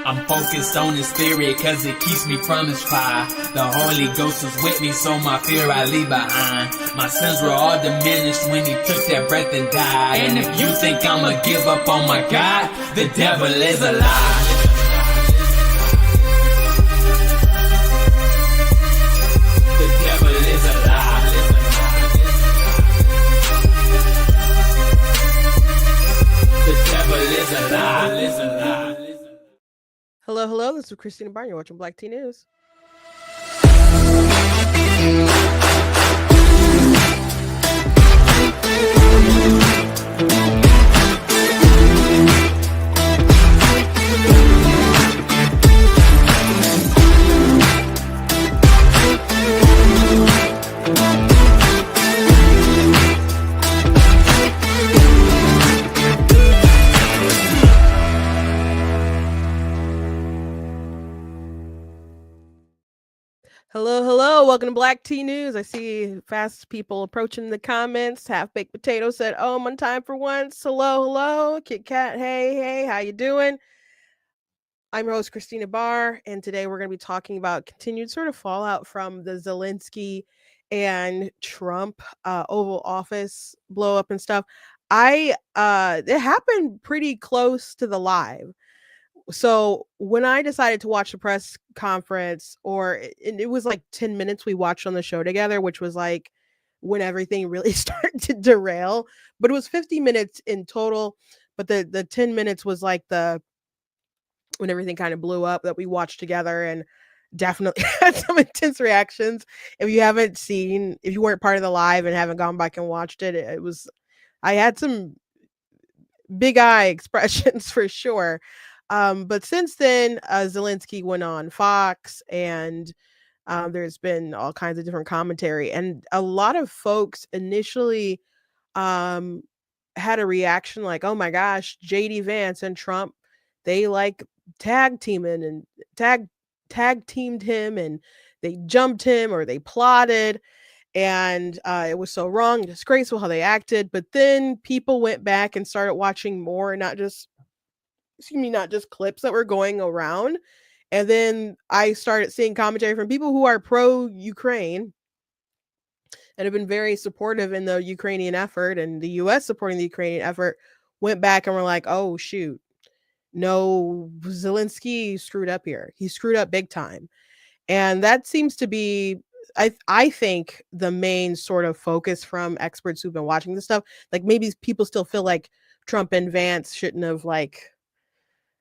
I'm focused on the spirit cause it keeps me from his fire. The Holy Ghost was with me, so my fear I leave behind. My sins were all diminished when he took that breath and died. And if you think I'ma give up on my God, the devil is a lie. The devil is a lie. The devil is a lie. Hello, hello. This is Christina Barr. You're watching Black Tea News. Hello, hello. Welcome to Black Tea News. I see fast people approaching the comments. Half Baked Potato said, "Oh, I'm on time for once." Hello, hello. Kit Kat, hey, how you doing? I'm your host, Christina Barr, and today we're going to be talking about continued sort of fallout from the Zelenskyy and Trump Oval Office blow up and stuff. It happened pretty close to the live. So when I decided to watch the press conference, it was like 10 minutes we watched on the show together, which was like when everything really started to derail. But it was 50 minutes in total. But the 10 minutes was like when everything kind of blew up that we watched together, and definitely had some intense reactions. If you weren't part of the live and haven't gone back and watched it, I had some big eye expressions for sure. But since then, Zelenskyy went on Fox, and there's been all kinds of different commentary. And a lot of folks initially had a reaction like, oh my gosh, JD Vance and Trump, they like tag teaming and tag teamed him, and they jumped him or they plotted. And it was so wrong and disgraceful how they acted. But then people went back and started watching more, not just clips that were going around. And then I started seeing commentary from people who are pro-Ukraine and have been very supportive in the Ukrainian effort, and the US supporting the Ukrainian effort, went back and were like, oh shoot, no, Zelenskyy screwed up here. He screwed up big time. And that seems to be, I think, the main sort of focus from experts who've been watching this stuff. Like, maybe people still feel like Trump and Vance shouldn't have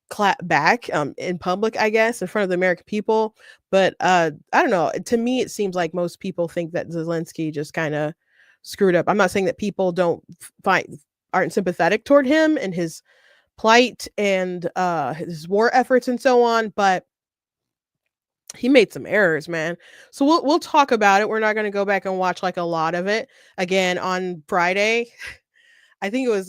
clap back in public, I guess, in front of the American people. But I don't know. To me, it seems like most people think that Zelenskyy just kind of screwed up. I'm not saying that people aren't sympathetic toward him and his plight and his war efforts and so on, but he made some errors, man. So we'll talk about it. We're not going to go back and watch like a lot of it again on Friday. I think it was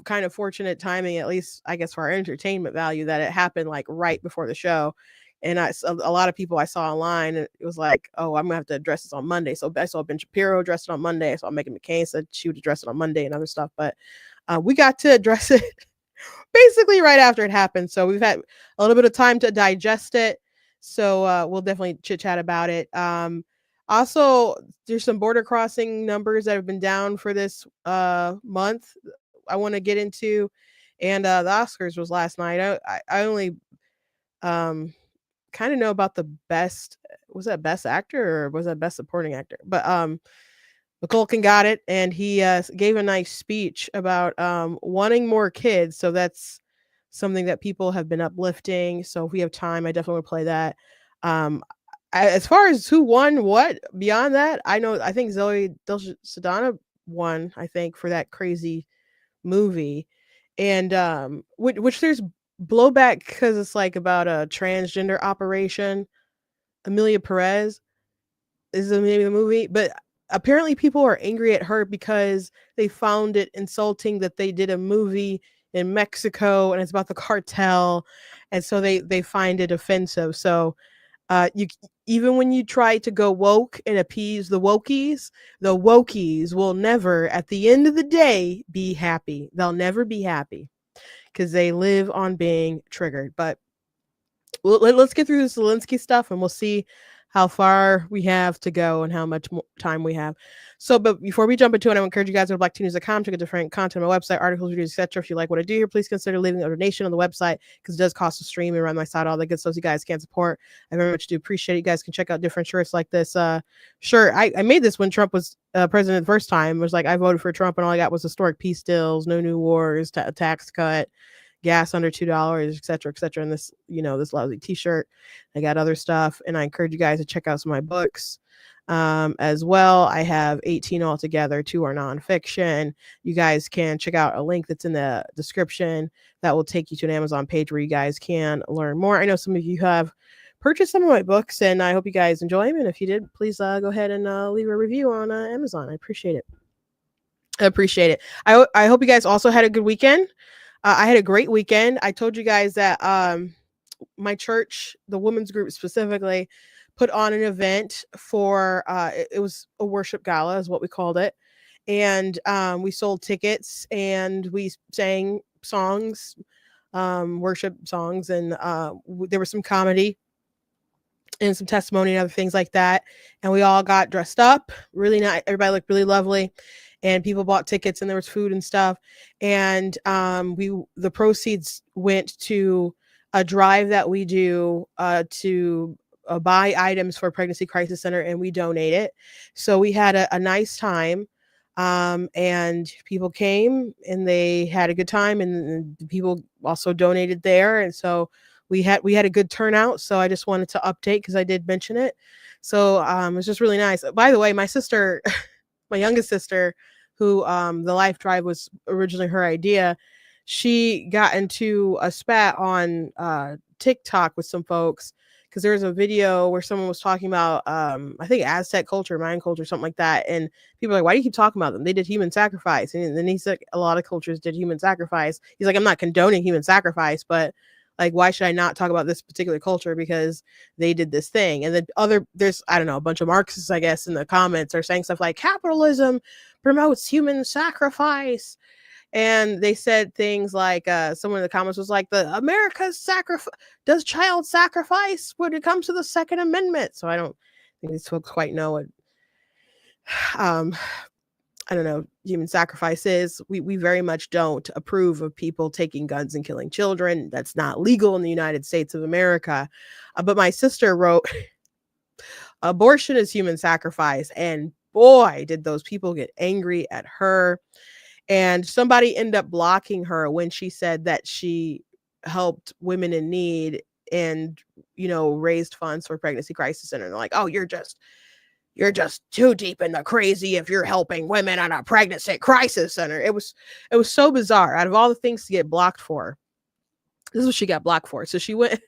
kind of fortunate timing, at least I guess for our entertainment value, that it happened like right before the show. And a lot of people I saw online, and it was like, oh, I'm gonna have to address this on Monday. So I saw Ben Shapiro address it on Monday. I saw Meghan McCain said she would address it on Monday and other stuff. But we got to address it basically right after it happened. So we've had a little bit of time to digest it. So we'll definitely chit chat about it. Also, there's some border crossing numbers that have been down for this month I want to get into. And the Oscars was last night. I only kind of know about the best, was that best actor or was that best supporting actor? But McCulkin got it, and he gave a nice speech about wanting more kids. So that's something that people have been uplifting. So if we have time, I definitely want to play that. As far as who won what, beyond that, I think Zoe Saldana won, I think, for that crazy movie. And which there's blowback because it's like about a transgender operation. Amelia Perez is the name of the movie, but apparently people are angry at her because they found it insulting that they did a movie in Mexico and it's about the cartel, and so they find it offensive. So even when you try to go woke and appease the wokies will never, at the end of the day, be happy. They'll never be happy because they live on being triggered. But Well, let's get through the Zelensky stuff, and we'll see how far we have to go and how much more time we have. So, but before we jump into it, I encourage you guys to go to blacktnews.com, check out different content on my website, articles, reviews, etc. If you like what I do here, please consider leaving a donation on the website because it does cost to stream and run my site, all the good stuff you guys can support. I very much do appreciate it. You guys can check out different shirts like this. Shirt I made this when Trump was president the first time. It was like I voted for Trump, and all I got was historic peace deals, no new wars, tax cut, gas under $2, et cetera, et cetera. And this, this lousy t-shirt. I got other stuff, and I encourage you guys to check out some of my books as well. I have 18 altogether. 2 are nonfiction. You guys can check out a link that's in the description that will take you to an Amazon page where you guys can learn more. I know some of you have purchased some of my books, and I hope you guys enjoy them. And if you did, please go ahead and leave a review on Amazon. I appreciate it. I hope you guys also had a good weekend. I had a great weekend. I told you guys that my church, the women's group specifically, put on an event for it was a worship gala is what we called it. And we sold tickets and we sang songs, worship songs, and there was some comedy and some testimony and other things like that. And we all got dressed up really nice. Everybody looked really lovely. And people bought tickets and there was food and stuff. And the proceeds went to a drive that we do to buy items for Pregnancy Crisis Center, and we donate it. So we had a nice time. And people came and they had a good time, and people also donated there. And so we had a good turnout. So I just wanted to update because I did mention it. So it was just really nice. By the way, my sister, my youngest sister, who the Life Drive was originally her idea, she got into a spat on TikTok with some folks because there was a video where someone was talking about I think Aztec culture, Mayan culture, something like that, and people are like, why do you keep talking about them? They did human sacrifice. And then he said a lot of cultures did human sacrifice. He's like, I'm not condoning human sacrifice, but like, why should I not talk about this particular culture because they did this thing? And then there's, I don't know, a bunch of Marxists, I guess, in the comments are saying stuff like capitalism promotes human sacrifice. And they said things like, someone in the comments was like, the America's does child sacrifice when it comes to the Second Amendment. So I don't think these folks quite know what, I don't know, human sacrifice is. We very much don't approve of people taking guns and killing children. That's not legal in the United States of America. But my sister wrote, abortion is human sacrifice. And boy, did those people get angry at her. And somebody ended up blocking her when she said that she helped women in need and, raised funds for Pregnancy Crisis Center. And they're like, oh, you're just too deep in the crazy if you're helping women at a pregnancy crisis center. It was so bizarre. Out of all the things to get blocked for, this is what she got blocked for. So she went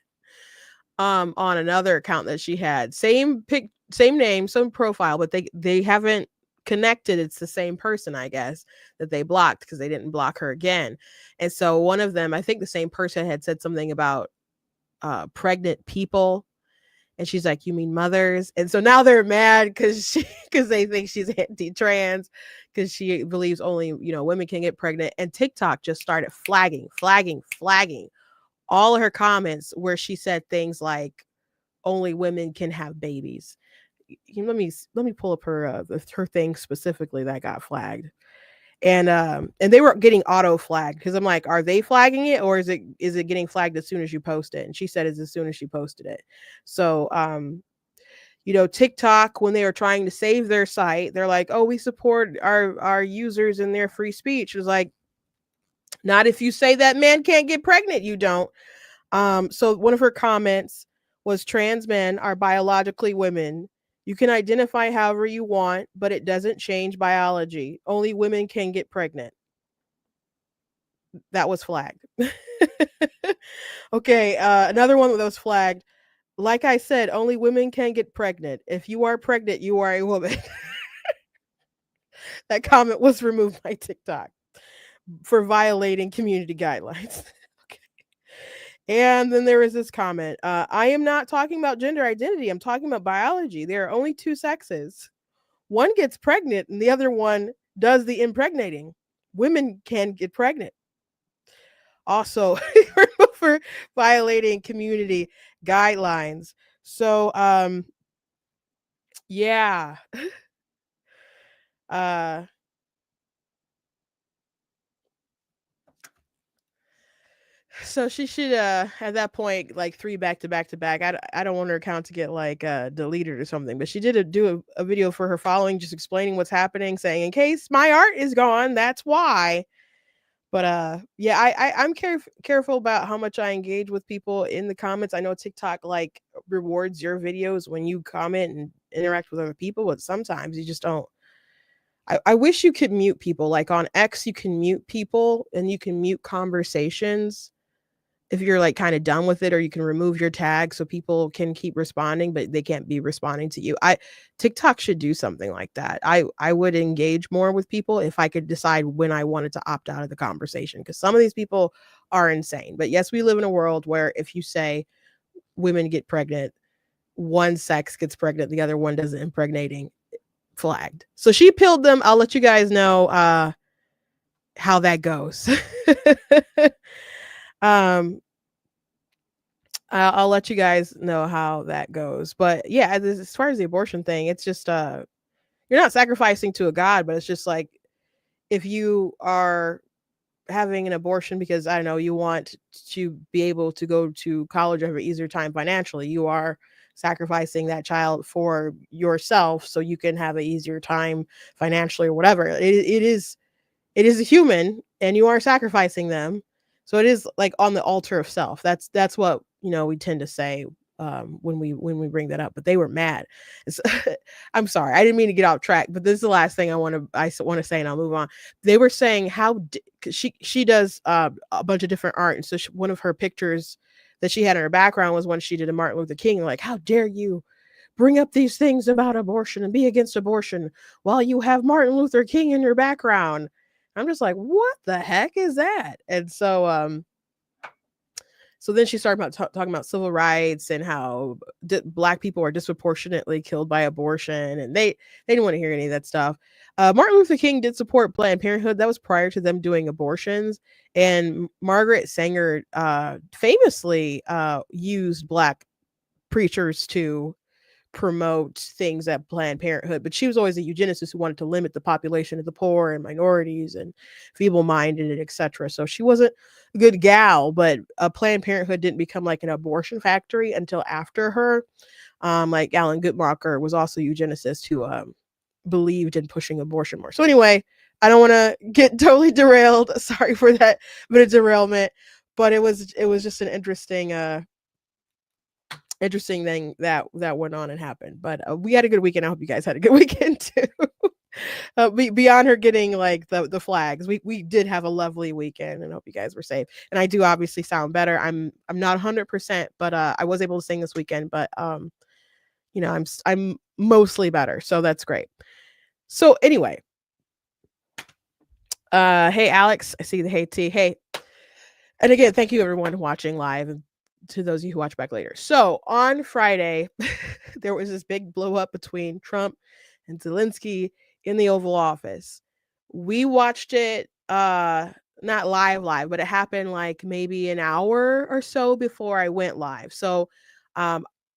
on another account that she had, same name, same profile, but they haven't connected. It's the same person, I guess, that they blocked because they didn't block her again. And so one of them, I think the same person, had said something about pregnant people. And she's like, you mean mothers? And so now they're mad because they think she's anti-trans because she believes only, women can get pregnant. And TikTok just started flagging all of her comments where she said things like only women can have babies. Let me pull up her thing specifically that got flagged. And they were getting auto flagged because I'm like, are they flagging it or is it getting flagged as soon as you post it? And she said it's as soon as she posted it. So TikTok, when they were trying to save their site, they're like, oh, we support our users and their free speech. It was like, not if you say that man can't get pregnant, you don't. So one of her comments was, trans men are biologically women. You can identify however you want, but it doesn't change biology. Only women can get pregnant. That was flagged. Okay, another one that was flagged. Like I said, only women can get pregnant. If you are pregnant, you are a woman. That comment was removed by TikTok for violating community guidelines. Okay. And then there was this comment. I am not talking about gender identity. I'm talking about biology. There are only 2 sexes. One gets pregnant and the other one does the impregnating. Women can get pregnant. Also, remove for violating community guidelines. So yeah. Uh so she should at that point like 3 back to back to back. I don't want her account to get like deleted or something, but she did do a video for her following just explaining what's happening, saying in case my art is gone, that's why. But yeah, I'm careful about how much I engage with people in the comments. I know TikTok like rewards your videos when you comment and interact with other people, but sometimes you just don't. I wish you could mute people. Like on X, you can mute people and you can mute conversations if you're like kind of done with it, or you can remove your tag so people can keep responding, but they can't be responding to you. TikTok should do something like that. I would engage more with people if I could decide when I wanted to opt out of the conversation, because some of these people are insane. But yes, we live in a world where if you say women get pregnant, one sex gets pregnant, the other one doesn't, impregnating, flagged. So she peeled them. I'll let you guys know how that goes. um I'll let you guys know how that goes. But yeah, as far as the abortion thing, it's just you're not sacrificing to a god, but it's just like if you are having an abortion because I don't know, you want to be able to go to college or have an easier time financially, you are sacrificing that child for yourself so you can have an easier time financially or whatever. It is a human and you are sacrificing them. So it is like on the altar of self. That's what, we tend to say when we bring that up. But they were mad. I'm sorry, I didn't mean to get off track, but this is the last thing I want to say, and I'll move on. They were saying she does a bunch of different art, and so one of her pictures that she had in her background was when she did a Martin Luther King. Like, how dare you bring up these things about abortion and be against abortion while you have Martin Luther King in your background. I'm just like, what the heck is that? And so then she started talking about civil rights and how black people are disproportionately killed by abortion, and they didn't want to hear any of that stuff. Martin Luther King did support Planned Parenthood. That was prior to them doing abortions, and Margaret Sanger famously used black preachers to promote things at Planned Parenthood, but she was always a eugenicist who wanted to limit the population of the poor and minorities and feeble-minded and etc. So she wasn't a good gal, but Planned Parenthood didn't become like an abortion factory until after her. Like Alan Guttmacher was also a eugenicist who believed in pushing abortion more. So anyway, I don't want to get totally derailed. Sorry for that bit of derailment, but it was just an interesting thing that went on and happened. But we had a good weekend. I hope you guys had a good weekend too. Beyond her getting like the flags, we did have a lovely weekend, and hope you guys were safe. And I do obviously sound better. I'm not 100%, but I was able to sing this weekend. But I'm mostly better, so that's great. So anyway, hey Alex, I see the hey T. Hey, and again, thank you everyone watching live, and to those of you who watch back later. So on Friday, there was this big blow up between Trump and Zelenskyy in the Oval Office. We watched it not live, but it happened like maybe an hour or so before I went live. So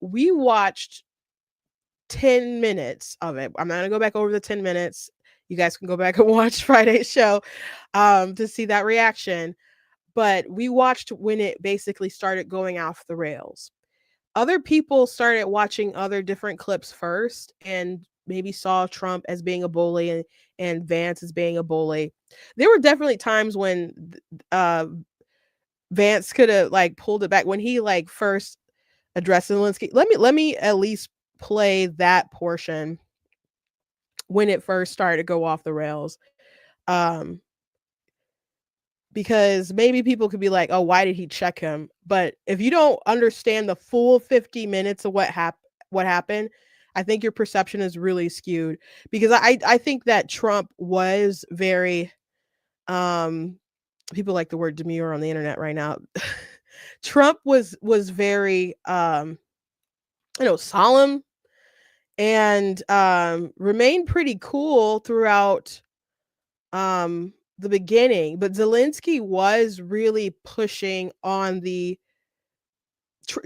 we watched 10 minutes of it. I'm not gonna go back over the 10 minutes. You guys can go back and watch Friday's show to see that reaction. But we watched when it basically started going off the rails. Other people started watching other different clips first and maybe saw Trump as being a bully and Vance as being a bully. There were definitely times when Vance could have like pulled it back when he like first addressed Zelenskyy. Let me at least play that portion when it first started to go off the rails. Because maybe people could be like, "Oh, why did he check him?" But if you don't understand the full 50 minutes of what happened, I think your perception is really skewed. Because I think that Trump was very people like the word demure on the internet right now. Trump was very solemn and remained pretty cool throughout the beginning, but Zelensky was really pushing on the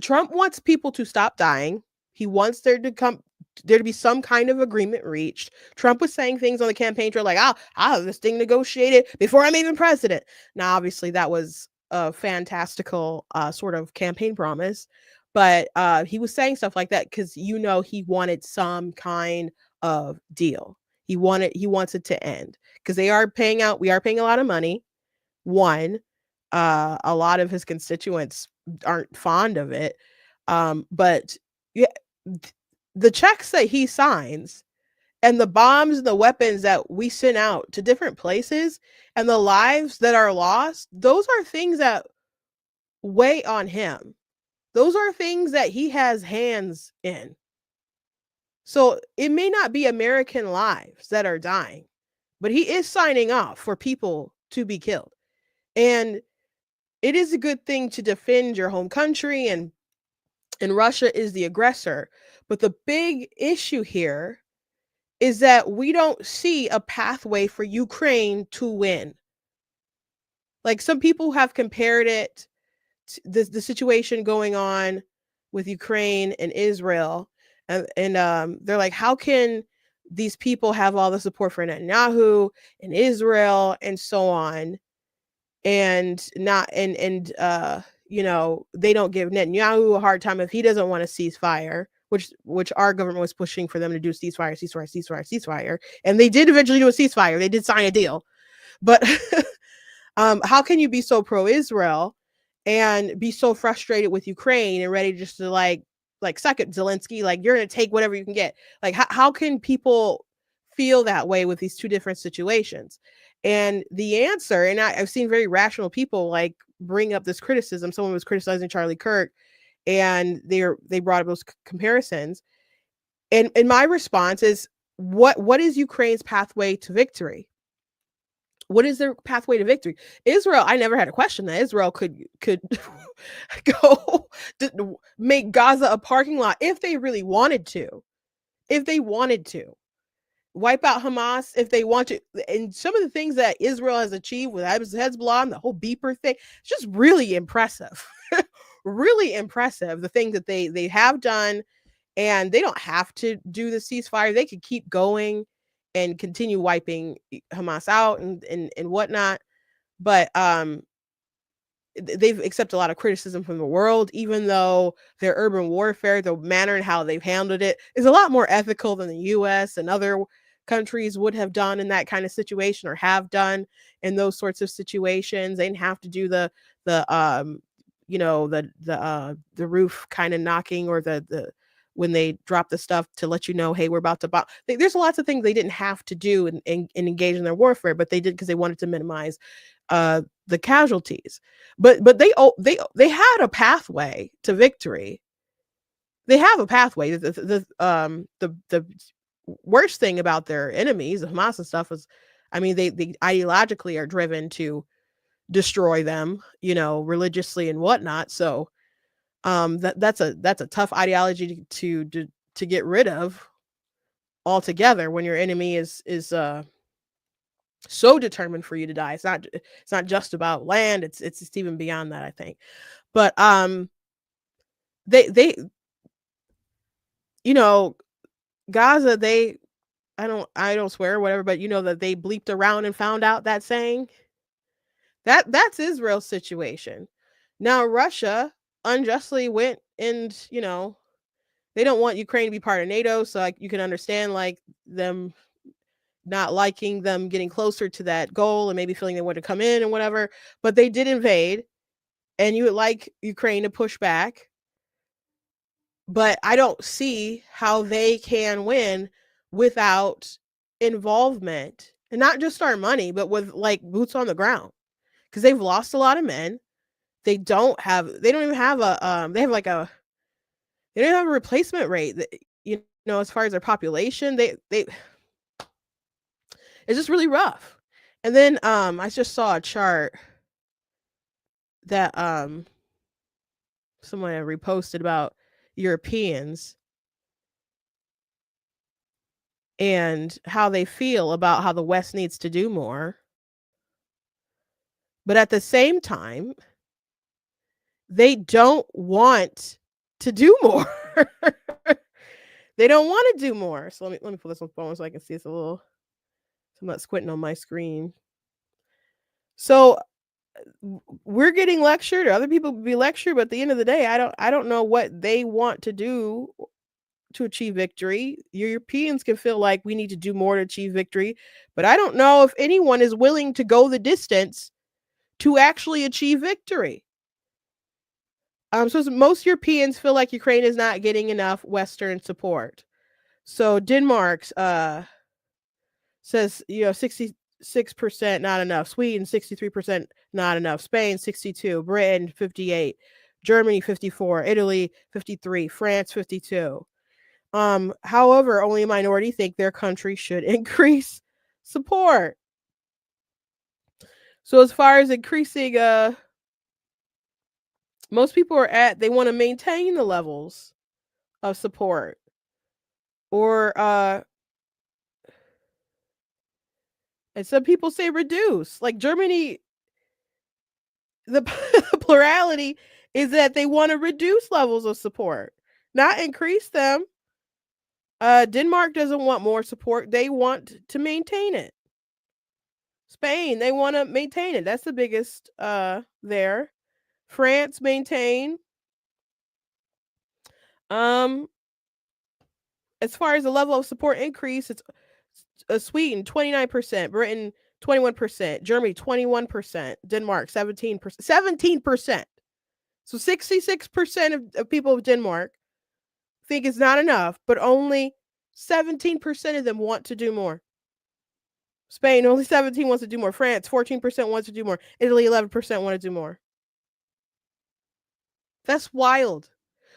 Trump wants people to stop dying. He wants there to be some kind of agreement reached. Trump was saying things on the campaign trail like, I'll have this thing negotiated before I'm even president. Now, obviously, that was a fantastical sort of campaign promise, but he was saying stuff like that because he wanted some kind of deal. He wants it to end because we are paying a lot of money. One, a lot of his constituents aren't fond of it. But yeah, the checks that he signs and the bombs and the weapons that we send out to different places and the lives that are lost, those are things that weigh on him. Those are things that he has hands in. So it may not be American lives that are dying, but he is signing off for people to be killed. And it is a good thing to defend your home country, and Russia is the aggressor. But the big issue here is that we don't see a pathway for Ukraine to win. Like, some people have compared it to the situation going on with Ukraine and Israel, and they're like, how can these people have all the support for Netanyahu and Israel and so on, and not they don't give Netanyahu a hard time if he doesn't want to ceasefire, which our government was pushing for them to do ceasefire, and they did eventually do a ceasefire. They did sign a deal, but how can you be so pro-Israel and be so frustrated with Ukraine and ready just to like suck it, Zelensky, like you're gonna take whatever you can get? Like, how can people feel that way with these two different situations? And the answer, and I've seen very rational people like bring up this criticism. Someone was criticizing Charlie Kirk, and they brought up those comparisons. And my response is, what is Ukraine's pathway to victory? What is their pathway to victory? Israel, I never had a question that Israel could go to make Gaza a parking lot if they really wanted to. If they wanted to wipe out Hamas, if they want to. And some of the things that Israel has achieved with Hezbollah and the whole beeper thing, it's just really impressive. Really impressive, the things that they have done. And they don't have to do the ceasefire. They could keep going and continue wiping Hamas out and whatnot. But they've accepted a lot of criticism from the world, even though their urban warfare, the manner and how they've handled it, is a lot more ethical than the US and other countries would have done in that kind of situation, or have done in those sorts of situations. They didn't have to do the roof kind of knocking, or the when they drop the stuff to let you know, hey, we're about to bomb. There's lots of things they didn't have to do and engage in their warfare, but they did because they wanted to minimize the casualties. But they had a pathway to victory. They have a pathway. The worst thing about their enemies, the Hamas and stuff, is, I mean, they ideologically are driven to destroy them, religiously and whatnot. So that's a tough ideology to get rid of altogether, when your enemy is so determined for you to die. It's not just about land. It's even beyond that, I think. But they Gaza, I don't swear or whatever, but that they bleeped around and found out that saying. That's Israel's situation. Now Russia unjustly went and, they don't want Ukraine to be part of NATO, so like you can understand like them not liking them getting closer to that goal and maybe feeling they want to come in and whatever, but they did invade, and you would like Ukraine to push back. But I don't see how they can win without involvement, and not just our money, but with like boots on the ground, because they've lost a lot of men. They don't even have a they don't have a replacement rate that, as far as their population. They it's just really rough. And then I just saw a chart that someone had reposted about Europeans and how they feel about how the West needs to do more. But at the same time, they don't want to do more. They don't want to do more. So let me pull this on phone so I can see it's a little. I'm not squinting on my screen. So we're getting lectured, or other people be lectured, but at the end of the day, I don't know what they want to do to achieve victory. Europeans can feel like we need to do more to achieve victory, but I don't know if anyone is willing to go the distance to actually achieve victory. So most Europeans feel like Ukraine is not getting enough Western support. So Denmark's says 66% not enough. Sweden 63% not enough. Spain 62. Britain 58. Germany 54. Italy 53. France 52. However, only a minority think their country should increase support. So as far as increasing, most people they want to maintain the levels of support, or and some people say reduce. Like Germany, the plurality is that they want to reduce levels of support, not increase them. Denmark doesn't want more support; they want to maintain it. Spain, they want to maintain it. That's the biggest there. France maintain. As far as the level of support increase, it's Sweden 29%, Britain 21%, Germany 21%, Denmark 17%. 17%. So 66% of people of Denmark think it's not enough, but only 17% of them want to do more. Spain, only 17 wants to do more. France, 14% wants to do more. Italy, 11% want to do more. That's wild.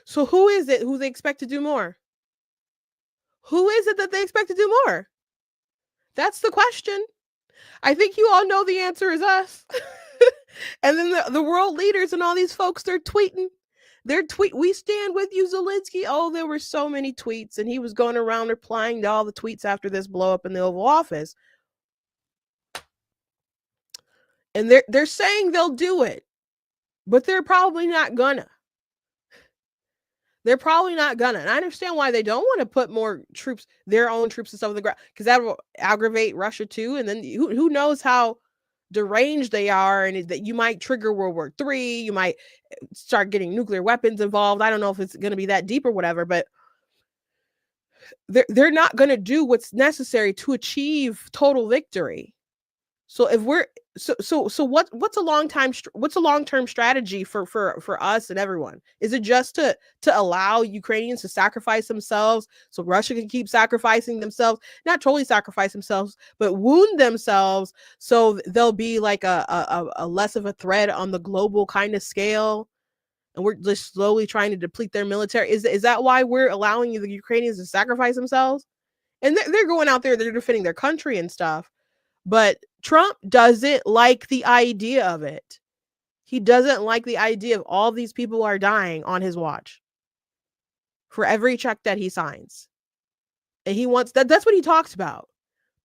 So who is it who they expect to do more? Who is it that they expect to do more? That's the question. I think you all know the answer is us. And then the world leaders and all these folks, they're tweeting. We stand with you, Zelenskyy. Oh, there were so many tweets, and he was going around replying to all the tweets after this blow up in the Oval Office. And they're saying they'll do it, but they're probably not gonna. They're probably not gonna. And I understand why they don't want to put more troops, their own troops and stuff on the ground, because that will aggravate Russia too. And then who knows how deranged they are, and that you might trigger World War III. You might start getting nuclear weapons involved. I don't know if it's going to be that deep or whatever, but they're not going to do what's necessary to achieve total victory. So if we're so what's a long-term strategy for us and everyone? Is it just to allow Ukrainians to sacrifice themselves so Russia can keep sacrificing themselves, not totally sacrifice themselves, but wound themselves so they'll be like a less of a threat on the global kind of scale, and we're just slowly trying to deplete their military? Is that why we're allowing the Ukrainians to sacrifice themselves? And they're going out there, they're defending their country and stuff. But Trump doesn't like the idea of it. He doesn't like the idea of all these people are dying on his watch for every check that he signs. And he wants that's what he talks about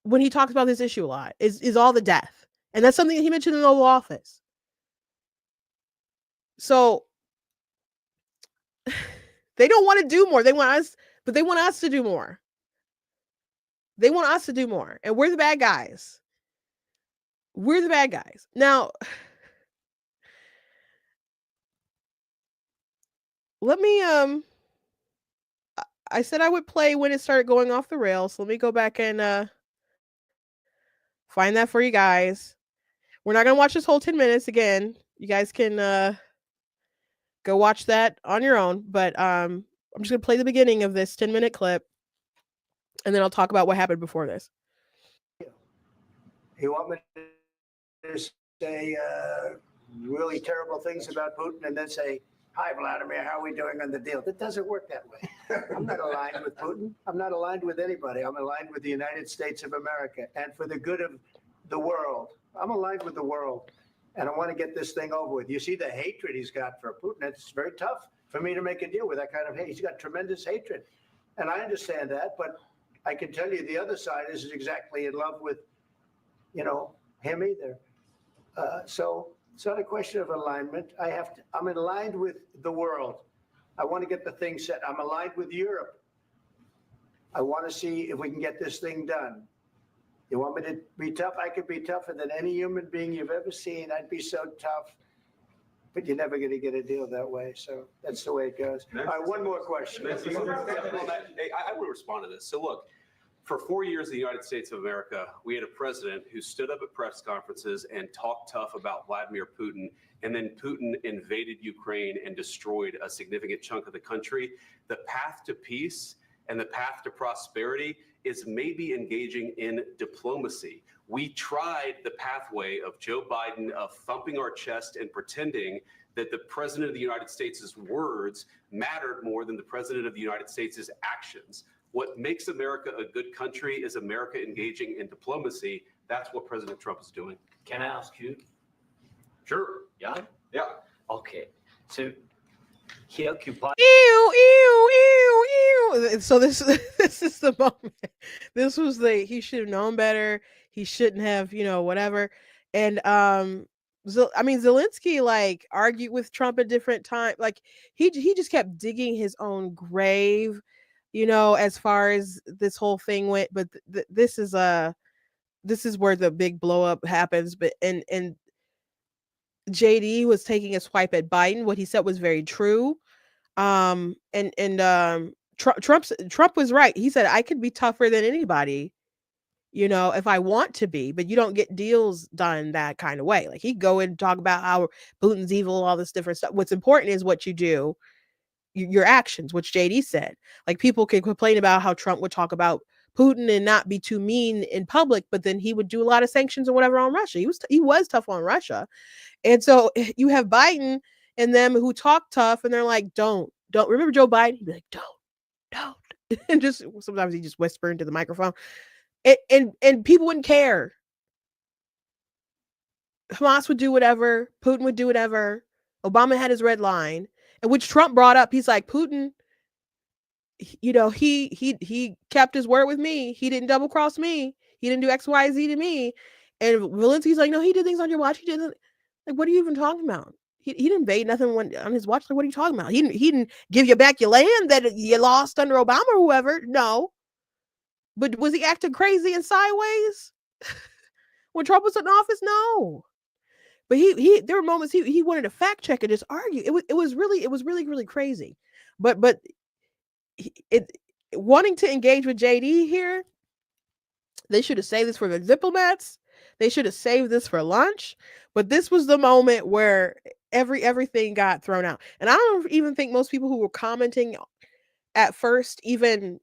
when he talks about this issue a lot, is all the death. And that's something that he mentioned in the Oval Office. So they don't want to do more. They want us, but they want us to do more. They want us to do more. And we're the bad guys. We're the bad guys. Now, let me I said I would play when it started going off the rails. So let me go back and find that for you guys. We're not gonna watch this whole 10 minutes again. You guys can go watch that on your own. But I'm just gonna play the beginning of this 10-minute clip, and then I'll talk about what happened before this. You want me to say really terrible things about Putin and then say, "Hi, Vladimir, how are we doing on the deal?" It doesn't work that way. I'm not aligned with Putin. I'm not aligned with anybody. I'm aligned with the United States of America, and for the good of the world. I'm aligned with the world, and I want to get this thing over with. You see the hatred he's got for Putin. It's very tough for me to make a deal with that kind of hate. He's got tremendous hatred, and I understand that, but I can tell you the other side isn't exactly in love with, him either. So it's not a question of alignment. I'm aligned with the world. I want to get the thing set. I'm aligned with Europe. I want to see if we can get this thing done. You want me to be tough? I could be tougher than any human being you've ever seen. I'd be so tough. But you're never going to get a deal that way. So that's the way it goes. All right, one more question. I want to respond to this. So look, for 4 years in the United States of America, we had a president who stood up at press conferences and talked tough about Vladimir Putin, and then Putin invaded Ukraine and destroyed a significant chunk of the country. The path to peace and the path to prosperity is maybe engaging in diplomacy. We tried the pathway of Joe Biden of thumping our chest and pretending that the president of the United States' words mattered more than the president of the United States' actions. What makes America a good country is America engaging in diplomacy. That's what President Trump is doing. Can I ask you? Sure. Yeah? Yeah. Okay. So he occupied. Ew, ew, ew, ew. So this this is the moment. This was he should have known better. He shouldn't have, whatever. And Zelensky like argued with Trump at different times. Like he just kept digging his own grave, as far as this whole thing went. But this is where the big blow up happens. But and JD was taking a swipe at Biden. What he said was very true. Trump was right. He said, I could be tougher than anybody, if I want to be, but you don't get deals done that kind of way. Like he'd go and talk about how Putin's evil, all this different stuff. What's important is what you do, your actions, which JD said. Like people can complain about how Trump would talk about Putin and not be too mean in public, but then he would do a lot of sanctions or whatever on Russia. He was tough on Russia. And so you have Biden and them who talk tough and they're like, don't remember Joe Biden? He'd be like, don't. And just sometimes he just whisper into the microphone and people wouldn't care. Hamas would do whatever. Putin would do whatever. Obama had his red line, and which Trump brought up. He's like, Putin, he kept his word with me. He didn't double cross me. He didn't do X, Y, Z to me. And Zelensky's like, no, he did things on your watch. He didn't. Like, what are you even talking about? He didn't invade nothing on his watch. Like, what are you talking about? He didn't give you back your land that you lost under Obama or whoever. No. But was he acting crazy and sideways when Trump was in office? No. But there were moments he wanted to fact check and just argue. It was really crazy. But wanting to engage with JD here, they should have saved this for the diplomats. They should have saved this for lunch. But this was the moment where everything got thrown out. And I don't even think most people who were commenting at first even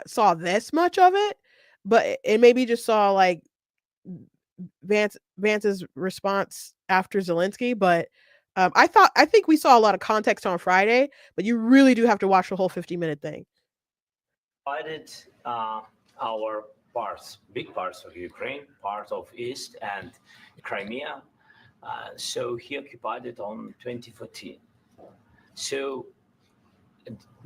saw this much of it, but it maybe just saw like Vance's response after Zelensky. But I think we saw a lot of context on Friday, but you really do have to watch the whole 50-minute thing. Divided our big parts of Ukraine, part of East and Crimea. So he occupied it on 2014. So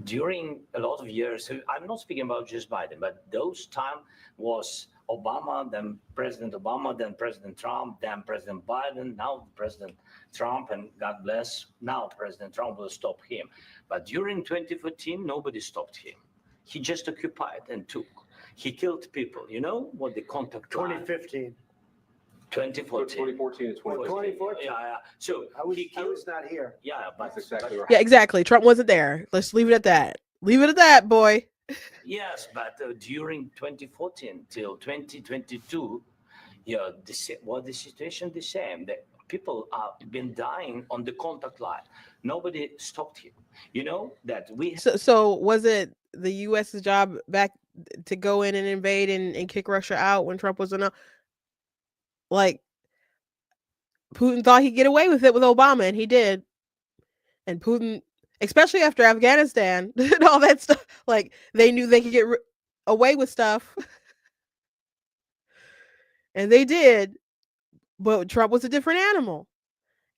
during a lot of years, so I'm not speaking about just Biden, but those time was Obama, then President Obama, then President Trump, then President Biden, now President Trump, and God bless, now President Trump will stop him. But during 2014, nobody stopped him. He just occupied and took. He killed people. You know what the contact 2015. 2014. 2014 and 2014. Yeah. So I was not here. Yeah, but That's exactly right. Yeah, exactly. Trump wasn't there. Let's leave it at that. Leave it at that, boy. Yes, but during 2014 till 2022, the situation the same. The people have been dying on the contact line. Nobody stopped him. You know that we. So was it the U.S.'s job back to go in and invade and kick Russia out when Trump was enough? Like, Putin thought he'd get away with it with Obama, and he did. And Putin, especially after Afghanistan and all that stuff, like they knew they could get away with stuff, and they did. But Trump was a different animal,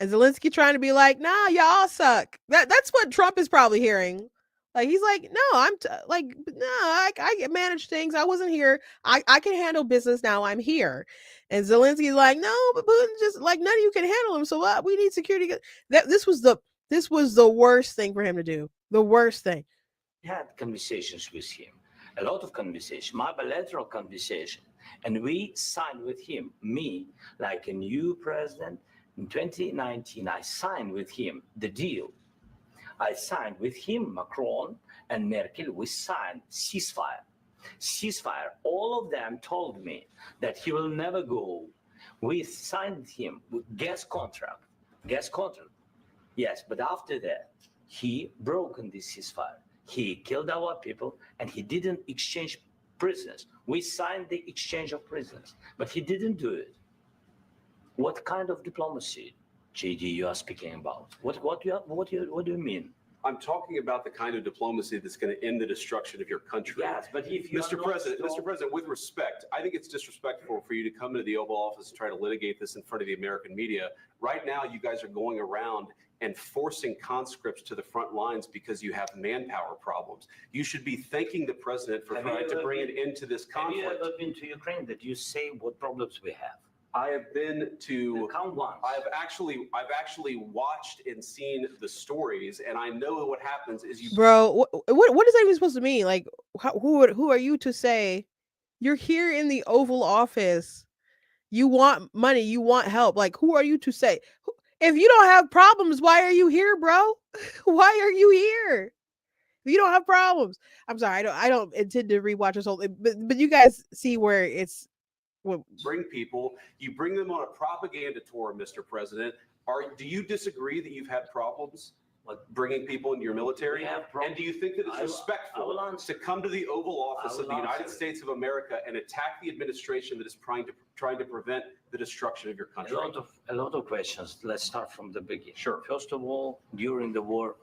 and Zelensky trying to be like, "Nah, y'all suck." That's what Trump is probably hearing. Like he's like, no, I manage things. I wasn't here. I can handle business now. I'm here. And Zelensky's like, no, but Putin just like none of you can handle him. So what? We need security. This was the worst thing for him to do. The worst thing. We had conversations with him, a lot of conversation, my bilateral conversation, and we signed with him. Me, like a new president in 2019, I signed with him the deal. I signed with him, Macron and Merkel, we signed ceasefire. Ceasefire. All of them told me that he will never go. We signed him with gas contract. Yes, but after that, he broken this ceasefire. He killed our people and he didn't exchange prisoners. We signed the exchange of prisoners, but he didn't do it. What kind of diplomacy, JD, you are speaking about? What do you mean? I'm talking about the kind of diplomacy that's going to end the destruction of your country. Yes, but if you Mr. President, with respect, I think it's disrespectful for you to come into the Oval Office and try to litigate this in front of the American media. Right now, you guys are going around and forcing conscripts to the front lines because you have manpower problems. You should be thanking the president for trying to bring an end to this conflict. Have you ever been to Ukraine that you say what problems we have? I have been to. Count once. I've actually watched and seen the stories, and I know what happens is you. Bro, what is that even supposed to mean? Like, who are you to say? You're here in the Oval Office. You want money. You want help. Like, who are you to say? If you don't have problems, why are you here, bro? Why are you here? If you don't have problems, I'm sorry. I don't intend to rewatch this whole thing, but you guys see where it's. Bring people, you bring them on a propaganda tour, Mr. President. Do you disagree that you've had problems bringing people into your military? And do you think that it's respectful to come to the Oval Office of the United States of America and attack the administration that is trying to prevent the destruction of your country? A lot of questions. Let's start from the beginning. Sure. First of all, during the war,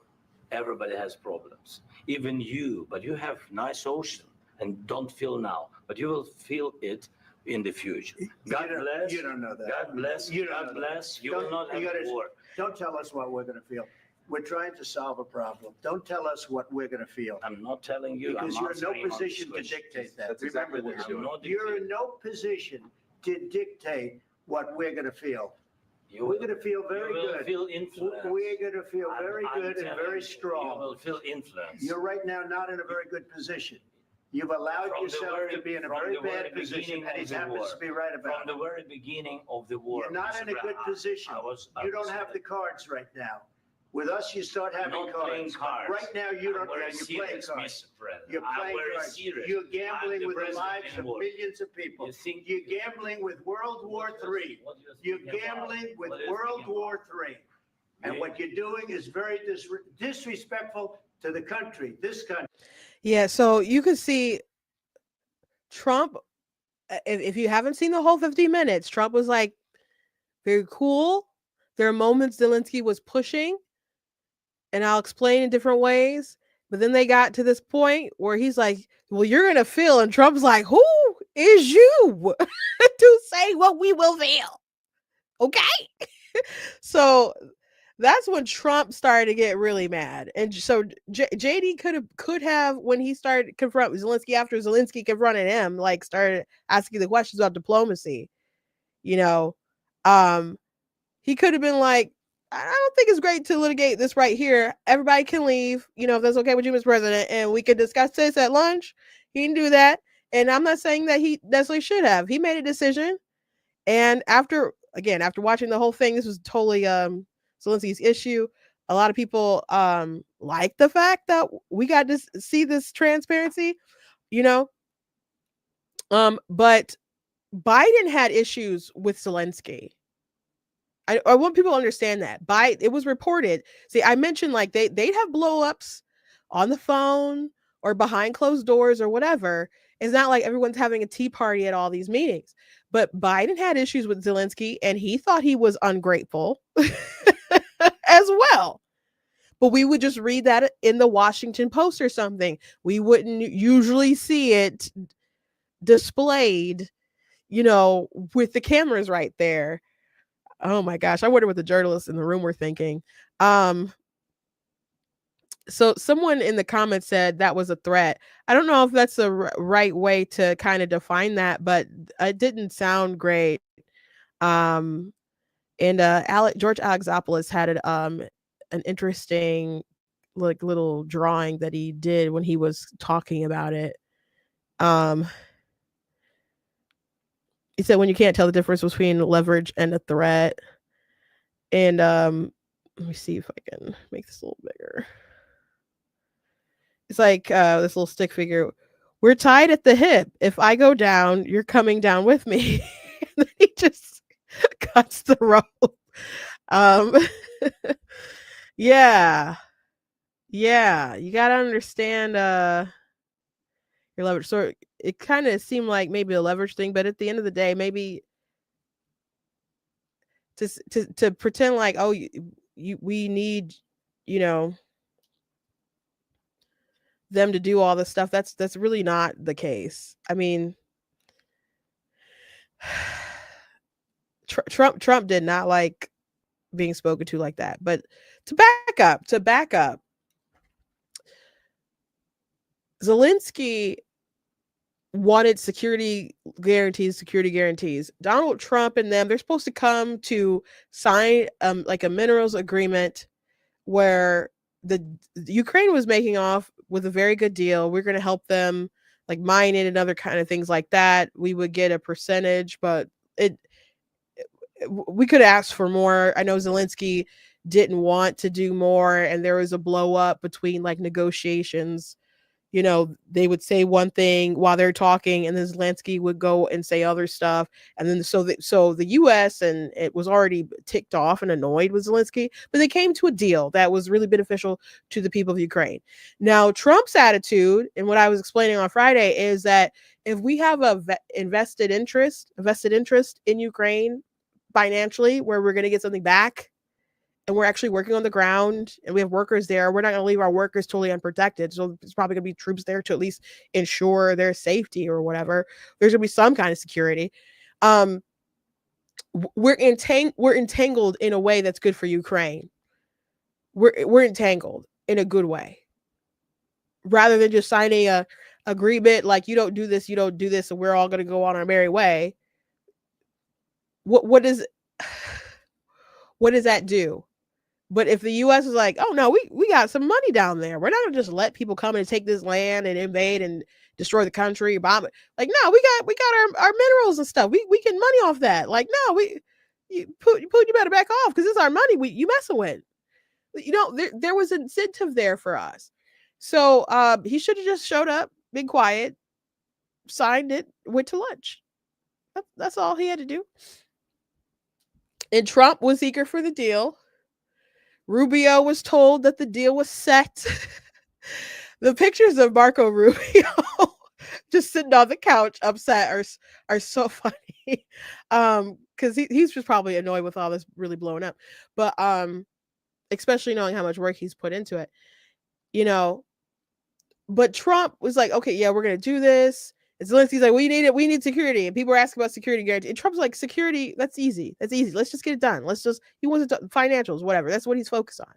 everybody has problems. Even you, but you have nice ocean and don't feel now, but you will feel it in the future. God bless. You don't know that. God bless. God bless. You will not have a war. Don't tell us what we're going to feel. We're trying to solve a problem. Don't tell us what we're going to feel. I'm not telling you. Because you're in no position to dictate that. That's exactly what you're doing. You're in no position to dictate what we're going to feel. We're going to feel very good. Feel influence. We're going to feel very good and very strong. You will feel influence. You're right now not in a very good position. You've allowed yourself to be in a very bad position, and he happens to be right about it. From the very beginning of the war. You're not in a good position. You don't have the cards right now. With us, you start having cards. Right now, you don't. You're playing cards. You're playing cards. You're gambling with the lives of millions of people. You're gambling with World War III. You're gambling with World War III. And what you're doing is very disrespectful to the country, this country. Yeah, so you could see Trump, if you haven't seen the whole 50 minutes, Trump was like very cool. There are moments Zelenskyy was pushing, and I'll explain in different ways. But then they got to this point where he's like, well, you're going to feel. And Trump's like, who is you to say what we will feel? Okay. So that's when Trump started to get really mad. And so JD could have, when he started confronting Zelenskyy, after Zelenskyy confronted him, like started asking the questions about diplomacy, you know, he could have been like, I don't think it's great to litigate this right here. Everybody can leave, you know, if that's okay with you, Mr. President, and we could discuss this at lunch. He didn't do that. And I'm not saying that he necessarily should have. He made a decision. And after watching the whole thing, this was totally Zelensky's issue. A lot of people like the fact that we got to see this transparency, you know. But Biden had issues with Zelenskyy. I want people to understand that. It was reported. See, I mentioned like they'd have blowups on the phone or behind closed doors or whatever. It's not like everyone's having a tea party at all these meetings. But Biden had issues with Zelenskyy, and he thought he was ungrateful as well. But we would just read that in the Washington Post or something. We wouldn't usually see it displayed, you know, with the cameras right there. Oh my gosh, I wonder what the journalists in the room were thinking. So someone in the comments said that was a threat. I don't know if that's the right way to kind of define that, but it didn't sound great. And George Alexopoulos had an interesting like little drawing that he did when he was talking about it. He said when you can't tell the difference between leverage and a threat. And let me see if I can make this a little bigger. It's like this little stick figure. We're tied at the hip. If I go down, you're coming down with me. And then he just cuts the rope. Um, yeah. Yeah. You got to understand your leverage. So it kind of seemed like maybe a leverage thing, but at the end of the day, maybe to pretend like, oh, we need, you know, them to do all this stuff. That's really not the case. I mean, Trump did not like being spoken to like that. But to back up, Zelenskyy wanted security guarantees. Donald Trump and them, they're supposed to come to sign like a minerals agreement where the Ukraine was making off with a very good deal. We're going to help them like mine it and other kind of things like that. We would get a percentage, but we could ask for more. I know Zelenskyy didn't want to do more, and there was a blow up between like negotiations. You know, they would say one thing while they're talking, and then Zelenskyy would go and say other stuff. And then so the U.S. and it was already ticked off and annoyed with Zelenskyy, but they came to a deal that was really beneficial to the people of Ukraine. Now, Trump's attitude, and what I was explaining on Friday, is that if we have a vested interest in Ukraine financially, where we're going to get something back, and we're actually working on the ground and we have workers there, we're not going to leave our workers totally unprotected. So there's probably going to be troops there to at least ensure their safety or whatever. There's going to be some kind of security. We're entangled in a way that's good for Ukraine. We're entangled in a good way, rather than just signing a agreement like you don't do this, and we're all going to go on our merry way. What does that do? But if the U.S. is like, oh no, we got some money down there, we're not gonna just let people come and take this land and invade and destroy the country, bomb it. Like, no, we got our minerals and stuff. We get money off that. Like, no, you better back off because it's our money. You messing with. You know, there was incentive there for us. So he should have just showed up, been quiet, signed it, went to lunch. That's all he had to do. And Trump was eager for the deal. Rubio was told that the deal was set. The pictures of Marco Rubio just sitting on the couch upset are so funny. Because he's just probably annoyed with all this really blowing up. But especially knowing how much work he's put into it. You know. But Trump was like, okay, yeah, we're gonna do this. And Zelensky's like, we need it. We need security. And people are asking about security guarantee. And Trump's like, security, that's easy. Let's just get it done. He wants to financials, whatever. That's what he's focused on.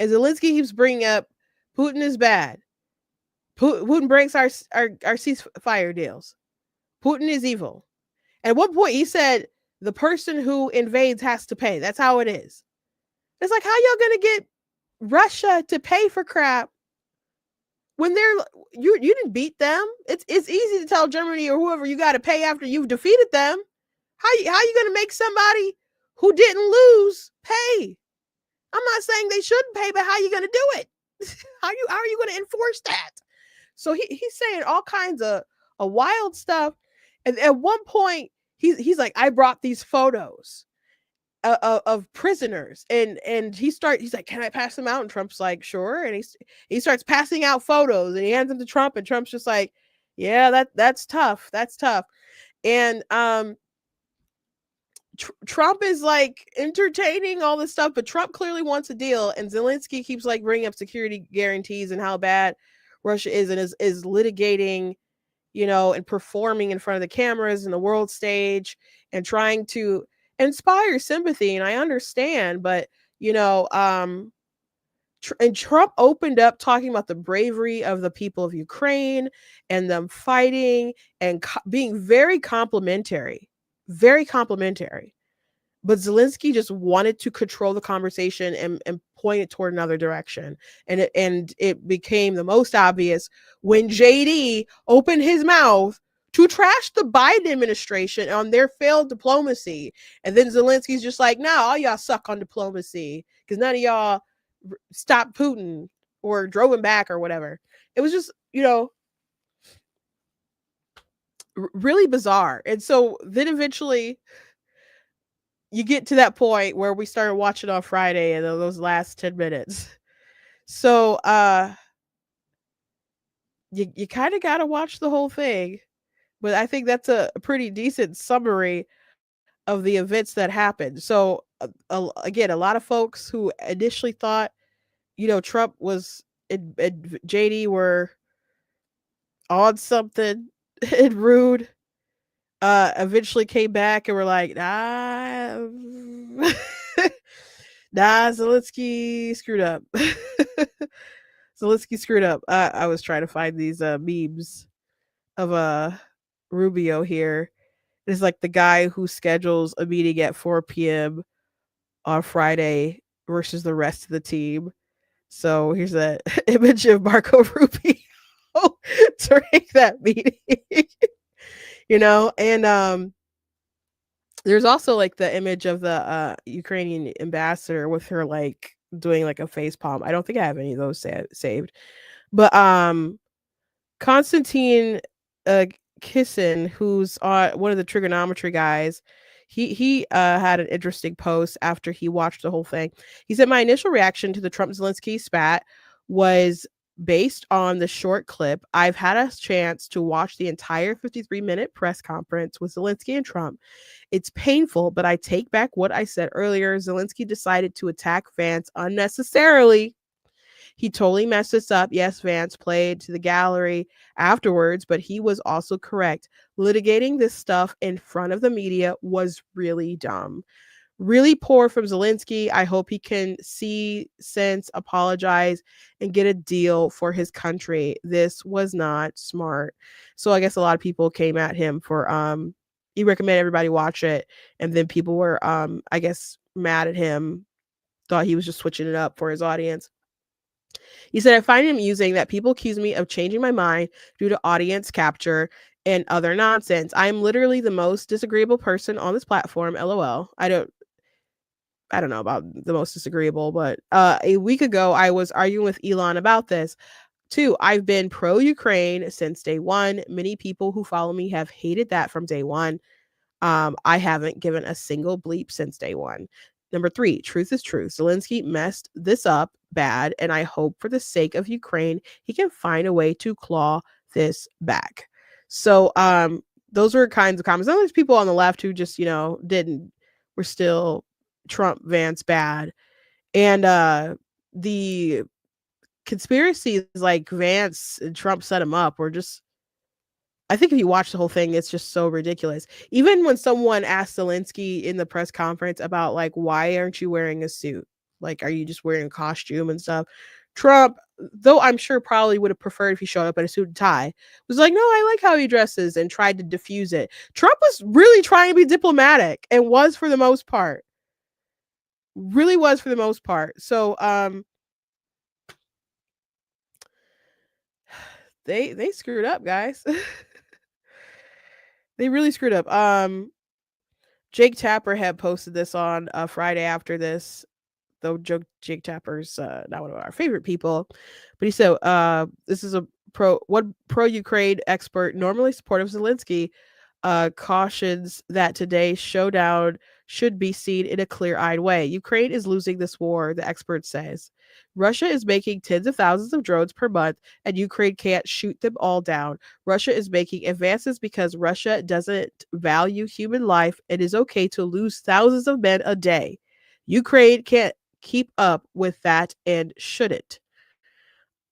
And Zelenskyy keeps bringing up Putin is bad. Putin breaks our ceasefire deals. Putin is evil. At one point, he said the person who invades has to pay. That's how it is. It's like, how y'all gonna get Russia to pay for crap when you didn't beat them? It's easy to tell Germany or whoever you got to pay after you've defeated them. How you gonna make somebody who didn't lose pay? I'm not saying they shouldn't pay, but how you gonna do it? How are you gonna enforce that? So he's saying all kinds of wild stuff. And at one point, he's like, I brought these photos of prisoners, and he's like, can I pass them out? And Trump's like, sure. And he starts passing out photos, and he hands them to Trump, and Trump's just like, yeah, that's tough. And Trump is like entertaining all this stuff, but Trump clearly wants a deal, and Zelenskyy keeps like bringing up security guarantees and how bad Russia is, and is litigating, you know, and performing in front of the cameras and the world stage and trying to inspire sympathy. And I understand, but you know, And Trump opened up talking about the bravery of the people of Ukraine and them fighting and being very complimentary, very complimentary. But Zelensky just wanted to control the conversation and point it toward another direction. And it became the most obvious when JD opened his mouth to trash the Biden administration on their failed diplomacy. And then Zelensky's just like, nah, all y'all suck on diplomacy because none of y'all stopped Putin or drove him back or whatever. It was just, really bizarre. And so then eventually you get to that point where we started watching on Friday and those last 10 minutes. So you kind of got to watch the whole thing. But I think that's a pretty decent summary of the events that happened. So again, a lot of folks who initially thought, Trump was and JD were on something and rude, eventually came back and were like, nah, Zelensky screwed up. Zelensky screwed up. I was trying to find these memes of Rubio here. It's like the guy who schedules a meeting at 4 p.m. on Friday versus the rest of the team. So here's that image of Marco Rubio during that meeting. And there's also like the image of the Ukrainian ambassador with her like doing like a face palm. I don't think I have any of those saved. But Konstantin Kissin, who's one of the trigonometry guys, he had an interesting post after he watched the whole thing. He said, my initial reaction to the Trump-Zelensky spat was based on the short clip. I've had a chance to watch the entire 53-minute press conference with Zelensky and Trump. It's painful, but I take back what I said earlier. Zelensky decided to attack Vance unnecessarily. He totally messed this up. Yes, Vance played to the gallery afterwards, but he was also correct. Litigating this stuff in front of the media was really dumb. Really poor from Zelensky. I hope he can see sense, apologize, and get a deal for his country. This was not smart. So I guess a lot of people came at him for he recommended everybody watch it, and then people were I guess mad at him, thought he was just switching it up for his audience. He said, I find it amusing that people accuse me of changing my mind due to audience capture and other nonsense. I am literally the most disagreeable person on this platform. LOL. I don't know about the most disagreeable, but a week ago, I was arguing with Elon about this. 2, I've been pro-Ukraine since day one. Many people who follow me have hated that from day one. I haven't given a single bleep since day one. Number 3, truth is truth. Zelensky messed this up bad, and I hope for the sake of Ukraine, he can find a way to claw this back. So those were kinds of comments. There's people on the left who just, were still Trump, Vance bad. And the conspiracies like Vance and Trump set him up were just, I think if you watch the whole thing, it's just so ridiculous. Even when someone asked Zelensky in the press conference about like, why aren't you wearing a suit? Like, are you just wearing a costume and stuff? Trump, though I'm sure probably would have preferred if he showed up in a suit and tie, was like, no, I like how he dresses, and tried to diffuse it. Trump was really trying to be diplomatic and was for the most part. Really was for the most part. So they screwed up, guys. They really screwed up. Jake Tapper had posted this on Friday after this, though Jake Tapper's not one of our favorite people, but he said this is a pro-Ukraine expert, normally supportive of Zelensky, cautions that today's showdown should be seen in a clear-eyed way. Ukraine is losing this war, the expert says. Russia is making tens of thousands of drones per month, and Ukraine can't shoot them all down. Russia is making advances because Russia doesn't value human life. It is okay to lose thousands of men a day. Ukraine can't keep up with that and shouldn't.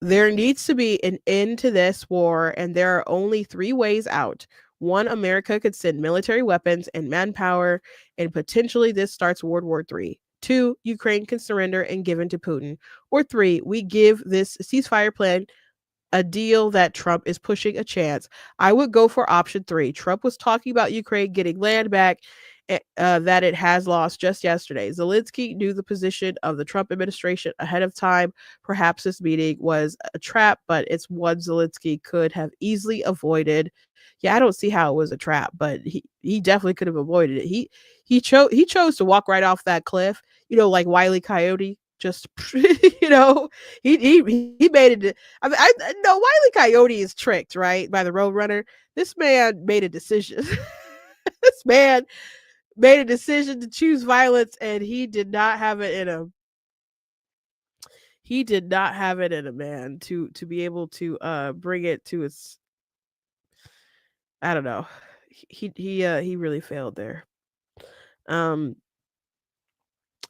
There needs to be an end to this war, and there are only 3 ways out. 1, America could send military weapons and manpower, and potentially this starts World War III. 2, Ukraine can surrender and give in to Putin. Or 3, we give this ceasefire plan a deal that Trump is pushing a chance. I would go for option 3. Trump was talking about Ukraine getting land back that it has lost just yesterday. Zelenskyy knew the position of the Trump administration ahead of time. Perhaps this meeting was a trap, but it's one Zelenskyy could have easily avoided. Yeah, I don't see how it was a trap, but he definitely could have avoided it. He chose to walk right off that cliff, like Wile E. Coyote. Just he made it. I mean, I know Wile E. Coyote is tricked, right, by the Roadrunner. This man made a decision. This man made a decision to choose violence, and he did not have it in him. He did not have it in him, man, to be able to bring it to its. I don't know. He really failed there.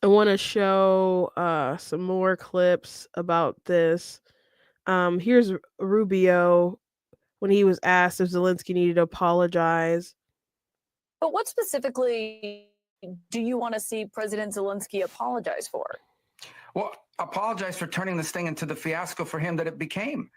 I want to show some more clips about this. Here's Rubio when he was asked if Zelenskyy needed to apologize. But what specifically do you want to see President Zelenskyy apologize for? Well, apologize for turning this thing into the fiasco for him that it became.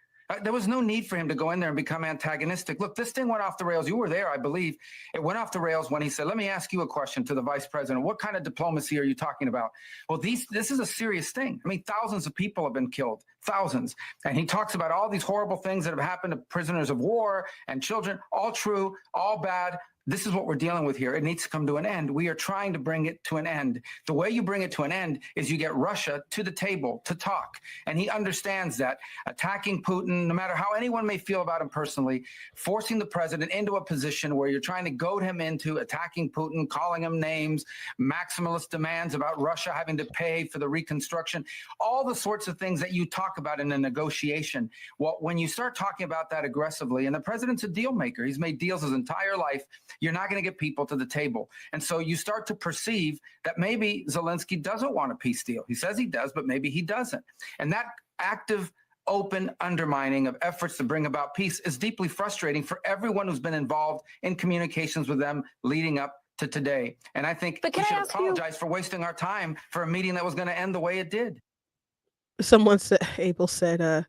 There was no need for him to go in there and become antagonistic. Look, this thing went off the rails. You were there, I believe. It went off the rails when he said, let me ask you a question to the vice president. What kind of diplomacy are you talking about? Well, this is a serious thing. I mean, thousands of people have been killed, thousands. And he talks about all these horrible things that have happened to prisoners of war and children, all true, all bad. This is what we're dealing with here. It needs to come to an end. We are trying to bring it to an end. The way you bring it to an end is you get Russia to the table to talk. And he understands that attacking Putin, no matter how anyone may feel about him personally, forcing the president into a position where you're trying to goad him into attacking Putin, calling him names, maximalist demands about Russia having to pay for the reconstruction, all the sorts of things that you talk about in a negotiation. Well, when you start talking about that aggressively, and the president's a deal maker, he's made deals his entire life, you're not going to get people to the table. And so you start to perceive that maybe Zelenskyy doesn't want a peace deal. He says he does, but maybe he doesn't. And that active, open undermining of efforts to bring about peace is deeply frustrating for everyone who's been involved in communications with them leading up to today. And I think we should apologize for wasting our time for a meeting that was going to end the way it did. Someone said, Abel said,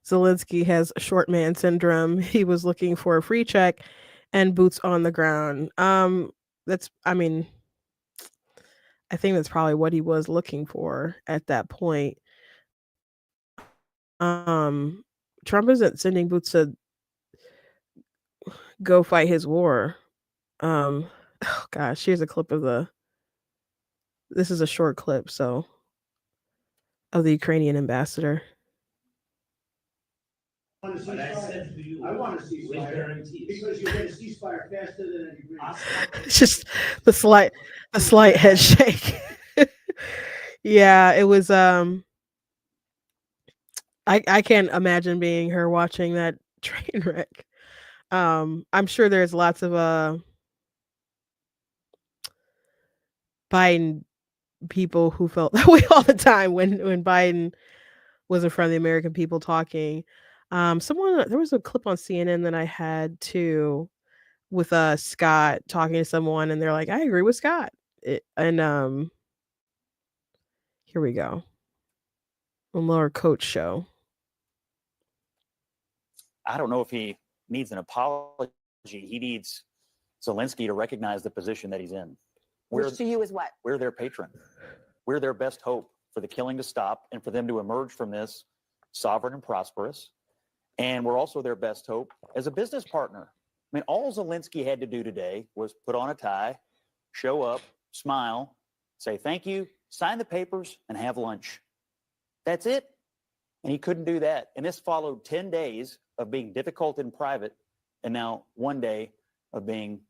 Zelenskyy has short man syndrome. He was looking for a free check and boots on the ground. I think that's probably what he was looking for at that point. Trump isn't sending boots to go fight his war. Oh gosh, here's a clip of this is a short clip, so of the Ukrainian ambassador. I said to you, I want a ceasefire because you get a ceasefire faster than an agreement. It's just the slight head shake. Yeah, it was. I can't imagine being her watching that train wreck. I'm sure there's lots of Biden people who felt that way all the time when Biden was in front of the American people talking. There was a clip on CNN that I had too with Scott talking to someone, and they're like, I agree with Scott. Here we go. On Laura Coach show. I don't know if he needs an apology. He needs Zelenskyy to recognize the position that he's in. Which to you is what? We're their patron. We're their best hope for the killing to stop and for them to emerge from this sovereign and prosperous. And we're also their best hope as a business partner. I mean, all Zelenskyy had to do today was put on a tie, show up, smile, say thank you, sign the papers, and have lunch. That's it. And he couldn't do that. And this followed 10 days of being difficult in private, and now 1 day of being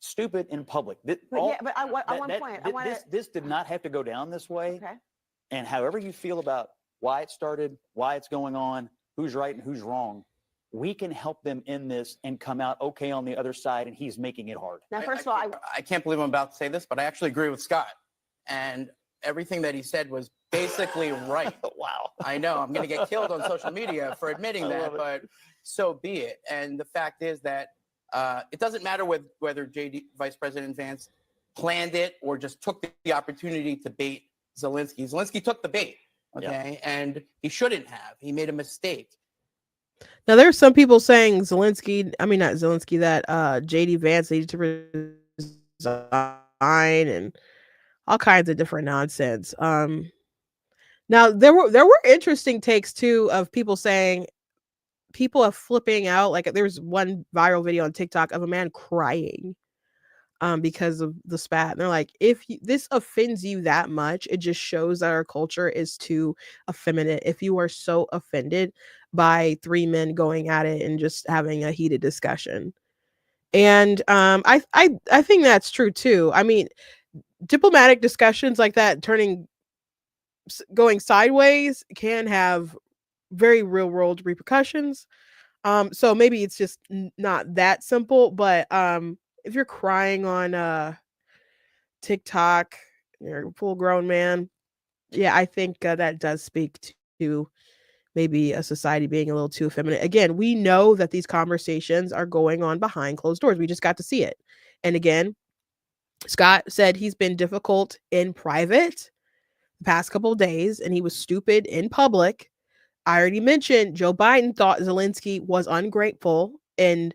stupid in public. This did not have to go down this way. Okay. And however you feel about why it started, why it's going on, who's right and who's wrong, we can help them in this and come out okay on the other side, and he's making it hard. Now, first of all, I can't believe I'm about to say this, but I actually agree with Scott. And everything that he said was basically right. Wow. I know I'm going to get killed on social media for admitting that, but so be it. And the fact is that it doesn't matter whether Vice President Vance planned it or just took the opportunity to bait Zelenskyy. Zelenskyy took the bait, okay, and he shouldn't have. He made a mistake. Now there's some people saying not Zelenskyy, that JD Vance needed to resign and all kinds of different nonsense. Now there were interesting takes too of people saying people are flipping out. Like there's one viral video on TikTok of a man crying because of the spat. And they're like, if this offends you that much, it just shows that our culture is too effeminate. If you are so offended by three men going at it and just having a heated discussion. And I think that's true too. I mean, diplomatic discussions like that going sideways can have very real world repercussions. So maybe it's just not that simple, but if you're crying on TikTok, you're a full grown man. Yeah, I think that does speak to maybe a society being a little too effeminate. Again, we know that these conversations are going on behind closed doors. We just got to see it. And again, Scott said he's been difficult in private the past couple of days, and he was stupid in public. I already mentioned Joe Biden thought Zelenskyy was ungrateful and,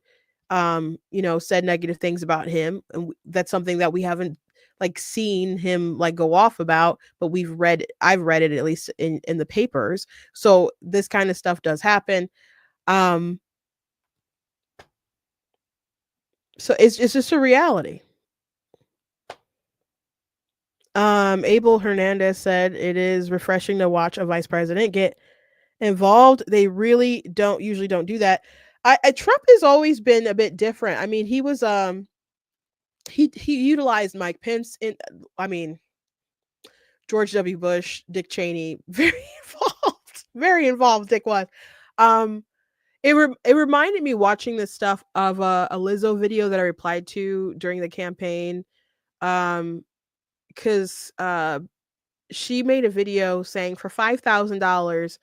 said negative things about him. And that's something that we haven't seen him go off about, but I've read it at least in the papers. So this kind of stuff does happen. So it's just a reality. Abel Hernandez said it is refreshing to watch a vice president get involved. They really usually don't do that. Trump has always been a bit different. I mean, he was he utilized Mike Pence George W. Bush, Dick Cheney, very involved Dick was. It reminded me watching this stuff of a Lizzo video that I replied to during the campaign. Because she made a video saying for $5,000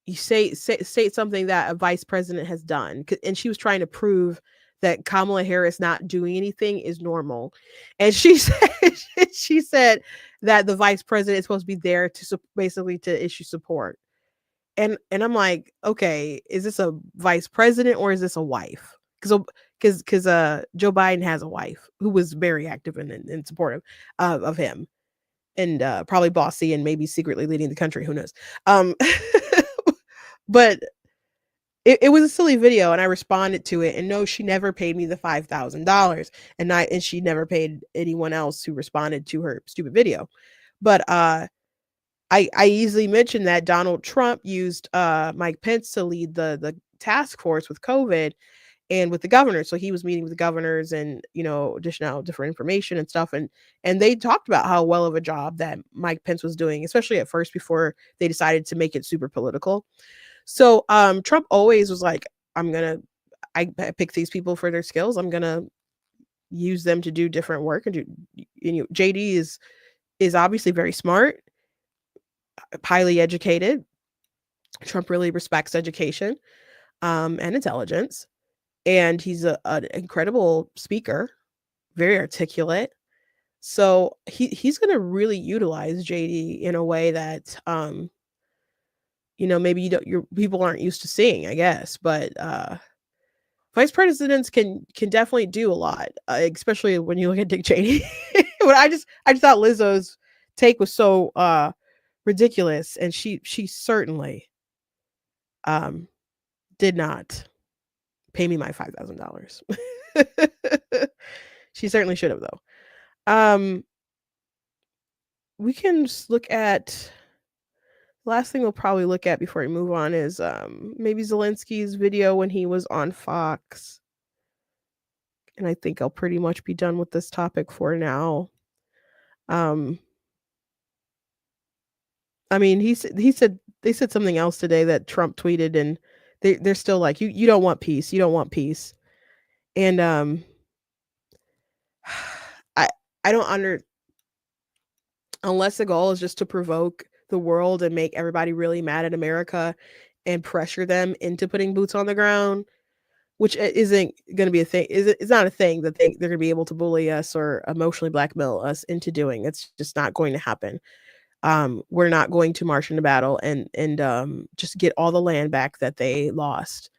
you say something that a vice president has done, and she was trying to prove that Kamala Harris not doing anything is normal. And she said that the vice president is supposed to be there to basically to issue support. And I'm like, okay, is this a vice president or is this a wife? Because Joe Biden has a wife who was very active and supportive of him, and probably bossy and maybe secretly leading the country. Who knows? But it was a silly video, and I responded to it. And no, she never paid me the $5,000, and she never paid anyone else who responded to her stupid video. But I easily mentioned that Donald Trump used Mike Pence to lead the task force with COVID and with the governors. So he was meeting with the governors and, dishing out different information and stuff. And they talked about how well of a job that Mike Pence was doing, especially at first before they decided to make it super political. So Trump always was like, I pick these people for their skills. I'm going to use them to do different work. And JD is obviously very smart, highly educated. Trump really respects education and intelligence. And he's an incredible speaker, very articulate. So he's going to really utilize JD in a way that, maybe your people aren't used to seeing, I guess. But vice presidents can definitely do a lot, especially when you look at Dick Cheney. But I just thought Lizzo's take was so ridiculous, and she certainly did not pay me my $5,000. She certainly should have, though. We can just look at last thing we'll probably look at before we move on is maybe Zelensky's video when he was on Fox. And I think I'll pretty much be done with this topic for now. He said they said something else today that Trump tweeted, and they're still like, you don't want peace. You don't want peace. And I don't unless the goal is just to provoke the world and make everybody really mad at America and pressure them into putting boots on the ground, which isn't going to be a thing. It's not a thing that they're going to be able to bully us or emotionally blackmail us into doing. It's just not going to happen. we're not going to march into battle and just get all the land back that they lost.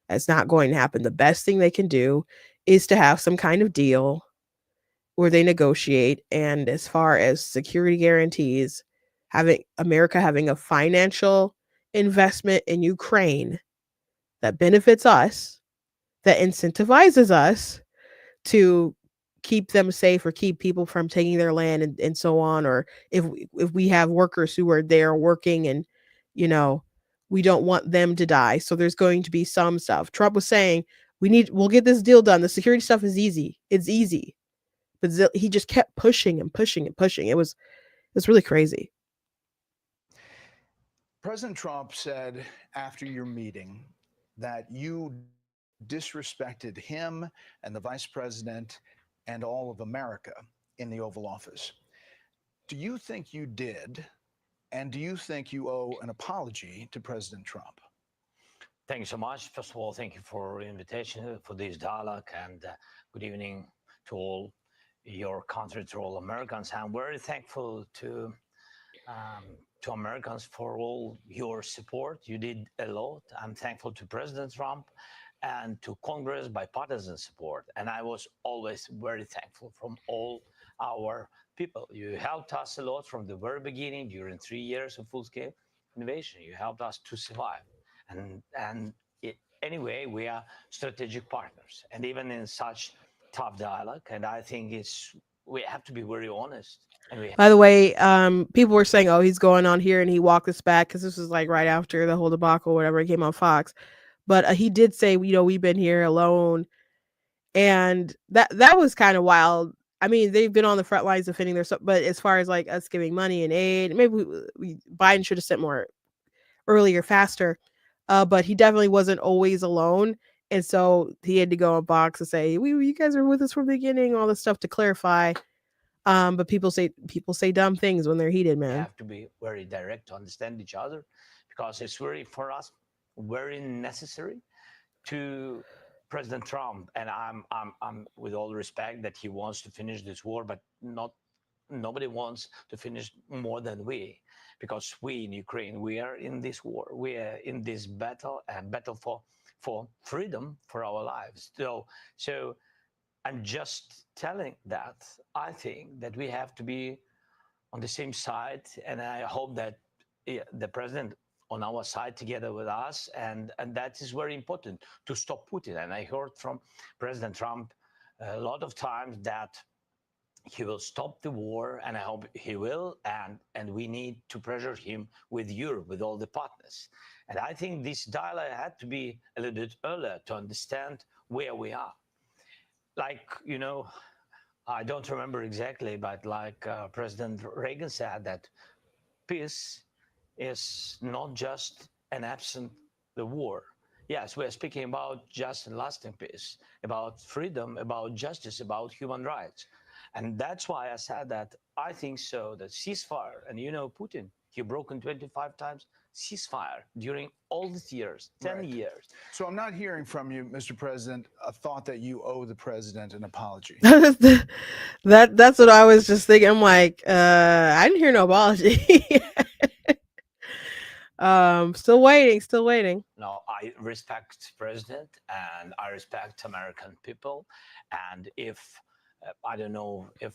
That's not going to happen. The best thing they can do is to have some kind of deal where they negotiate. And as far as security guarantees, having America having a financial investment in Ukraine that benefits us, that incentivizes us to keep them safe or keep people from taking their land and so on, or if we have workers who are there working and you know we don't want them to die, so there's going to be some stuff. Trump was saying we'll get this deal done, the security stuff is easy, it's easy, but he just kept pushing and pushing and pushing. It's really crazy. President Trump said after your meeting that you disrespected him and the vice president and all of America in the Oval Office. Do you think you did? And do you think you owe an apology to President Trump? Thank you so much. First of all, thank you for the invitation for this dialogue, and good evening to all your country, to all Americans. I'm very thankful to Americans for all your support. You did a lot. I'm thankful to President Trump and to Congress bipartisan support. And I was always very thankful from all our people. You helped us a lot from the very beginning during 3 years of full-scale innovation. You helped us to survive. Anyway, we are strategic partners, and even in such tough dialogue. And I think we have to be very honest. By the way, people were saying, "Oh, he's going on here and he walked us back," because this was like right after the whole debacle, whatever, it came on Fox. But he did say, we've been here alone, and that was kind of wild. I mean, they've been on the front lines defending their stuff, but as far as like us giving money and aid, maybe Biden should have sent more earlier, faster. But he definitely wasn't always alone, and so he had to go on Fox and say, you guys were with us from the beginning," all this stuff to clarify. But people say dumb things when they're heated, man. We have to be very direct to understand each other, because it's very, for us, very necessary to President Trump. And I'm with all respect that he wants to finish this war, but nobody wants to finish more than we, because we in Ukraine, we are in this war, we are in this battle, and battle for freedom, for our lives. So I'm just telling that I think that we have to be on the same side, and I hope that the president on our side together with us, and that is very important to stop Putin. And I heard from President Trump a lot of times that he will stop the war, and I hope he will, and we need to pressure him with Europe, with all the partners. And I think this dialogue had to be a little bit earlier to understand where we are. Like, I don't remember exactly, but like President Reagan said, that peace is not just an absent the war. Yes, we're speaking about just and lasting peace, about freedom, about justice, about human rights. And that's why I said that I think so, that ceasefire, and Putin, he broken 25 times ceasefire during all these years, 10 years. So I'm not hearing from you, Mr. President, a thought that you owe the president an apology. That's what I was just thinking. I'm like, I didn't hear no apology. Still waiting. No, I respect president, and I respect American people. And if I don't know if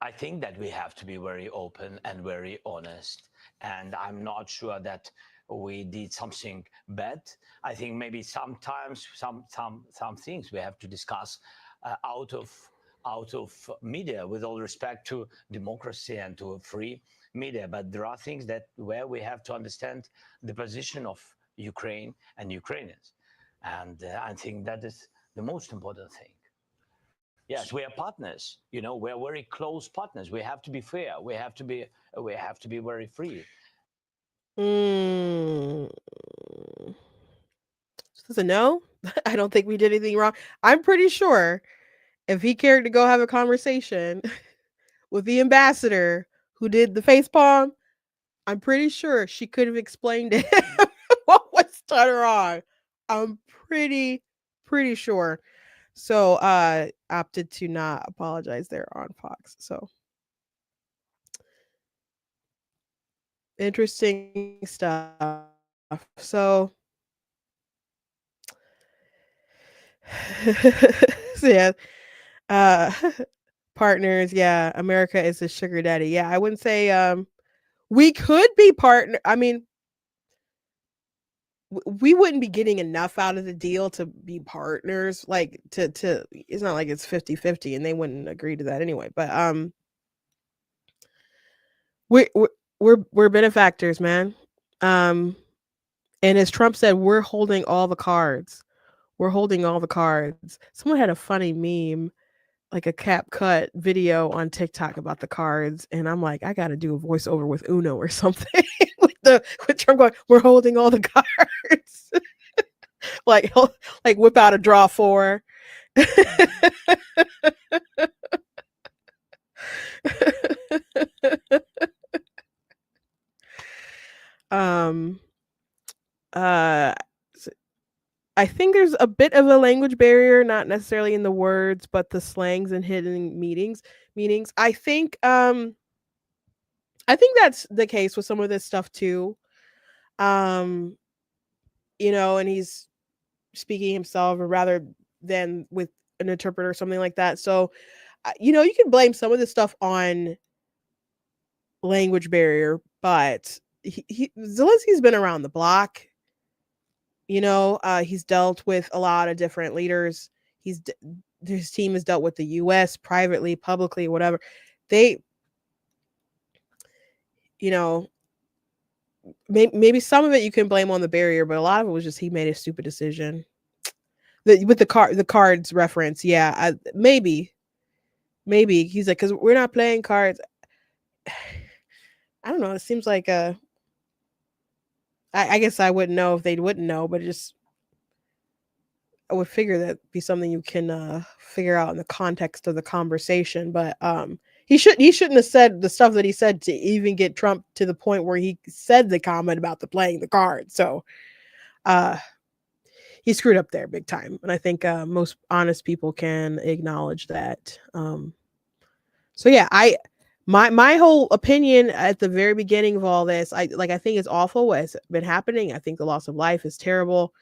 I think that we have to be very open and very honest. And I'm not sure that we did something bad. I think maybe sometimes some things we have to discuss out of media, with all respect to democracy and to a free media. But there are things where we have to understand the position of Ukraine and Ukrainians. And I think that is the most important thing. Yes, we are partners. We are very close partners. We have to be fair. We have to be very free. So no, I don't think we did anything wrong. I'm pretty sure if he cared to go have a conversation with the ambassador who did the facepalm, I'm pretty sure she could have explained to him what was done wrong. I'm pretty sure. So opted to not apologize there on Fox. So Interesting stuff. So, so yeah, uh, partners. Yeah, America is a sugar daddy. Yeah, I wouldn't say we could be partner. I mean, we wouldn't be getting enough out of the deal to be partners. Like to it's not like it's 50-50 and they wouldn't agree to that anyway. But we we're benefactors, man. Um, and as Trump said, we're holding all the cards. We're holding all the cards. Someone had a funny meme, like a cap cut video on TikTok about the cards, and I'm like, I got to do a voiceover with Uno or something with Trump going, "We're holding all the cards." Like he'll like whip out a draw four. um uh I think there's a bit of a language barrier, not necessarily in the words, but the slangs and hidden meanings. I think that's the case with some of this stuff too. Um, and he's speaking himself or rather than with an interpreter or something like that. So, you can blame some of this stuff on language barrier, but Zelensky's been around the block. He's dealt with a lot of different leaders. His team has dealt with the U.S. privately, publicly, whatever. They, maybe some of it you can blame on the barrier, but a lot of it was just he made a stupid decision. With the cards reference, yeah, maybe he's like, because we're not playing cards. I don't know. It seems like I guess I wouldn't know if they wouldn't know, but I would figure that be something you can figure out in the context of the conversation. But he shouldn't have said the stuff that he said to even get Trump to the point where he said the comment about the playing the cards. So he screwed up there big time, and I think most honest people can acknowledge that. So yeah, my whole opinion at the very beginning of all this, I think it's awful what's been happening. I think the loss of life is terrible.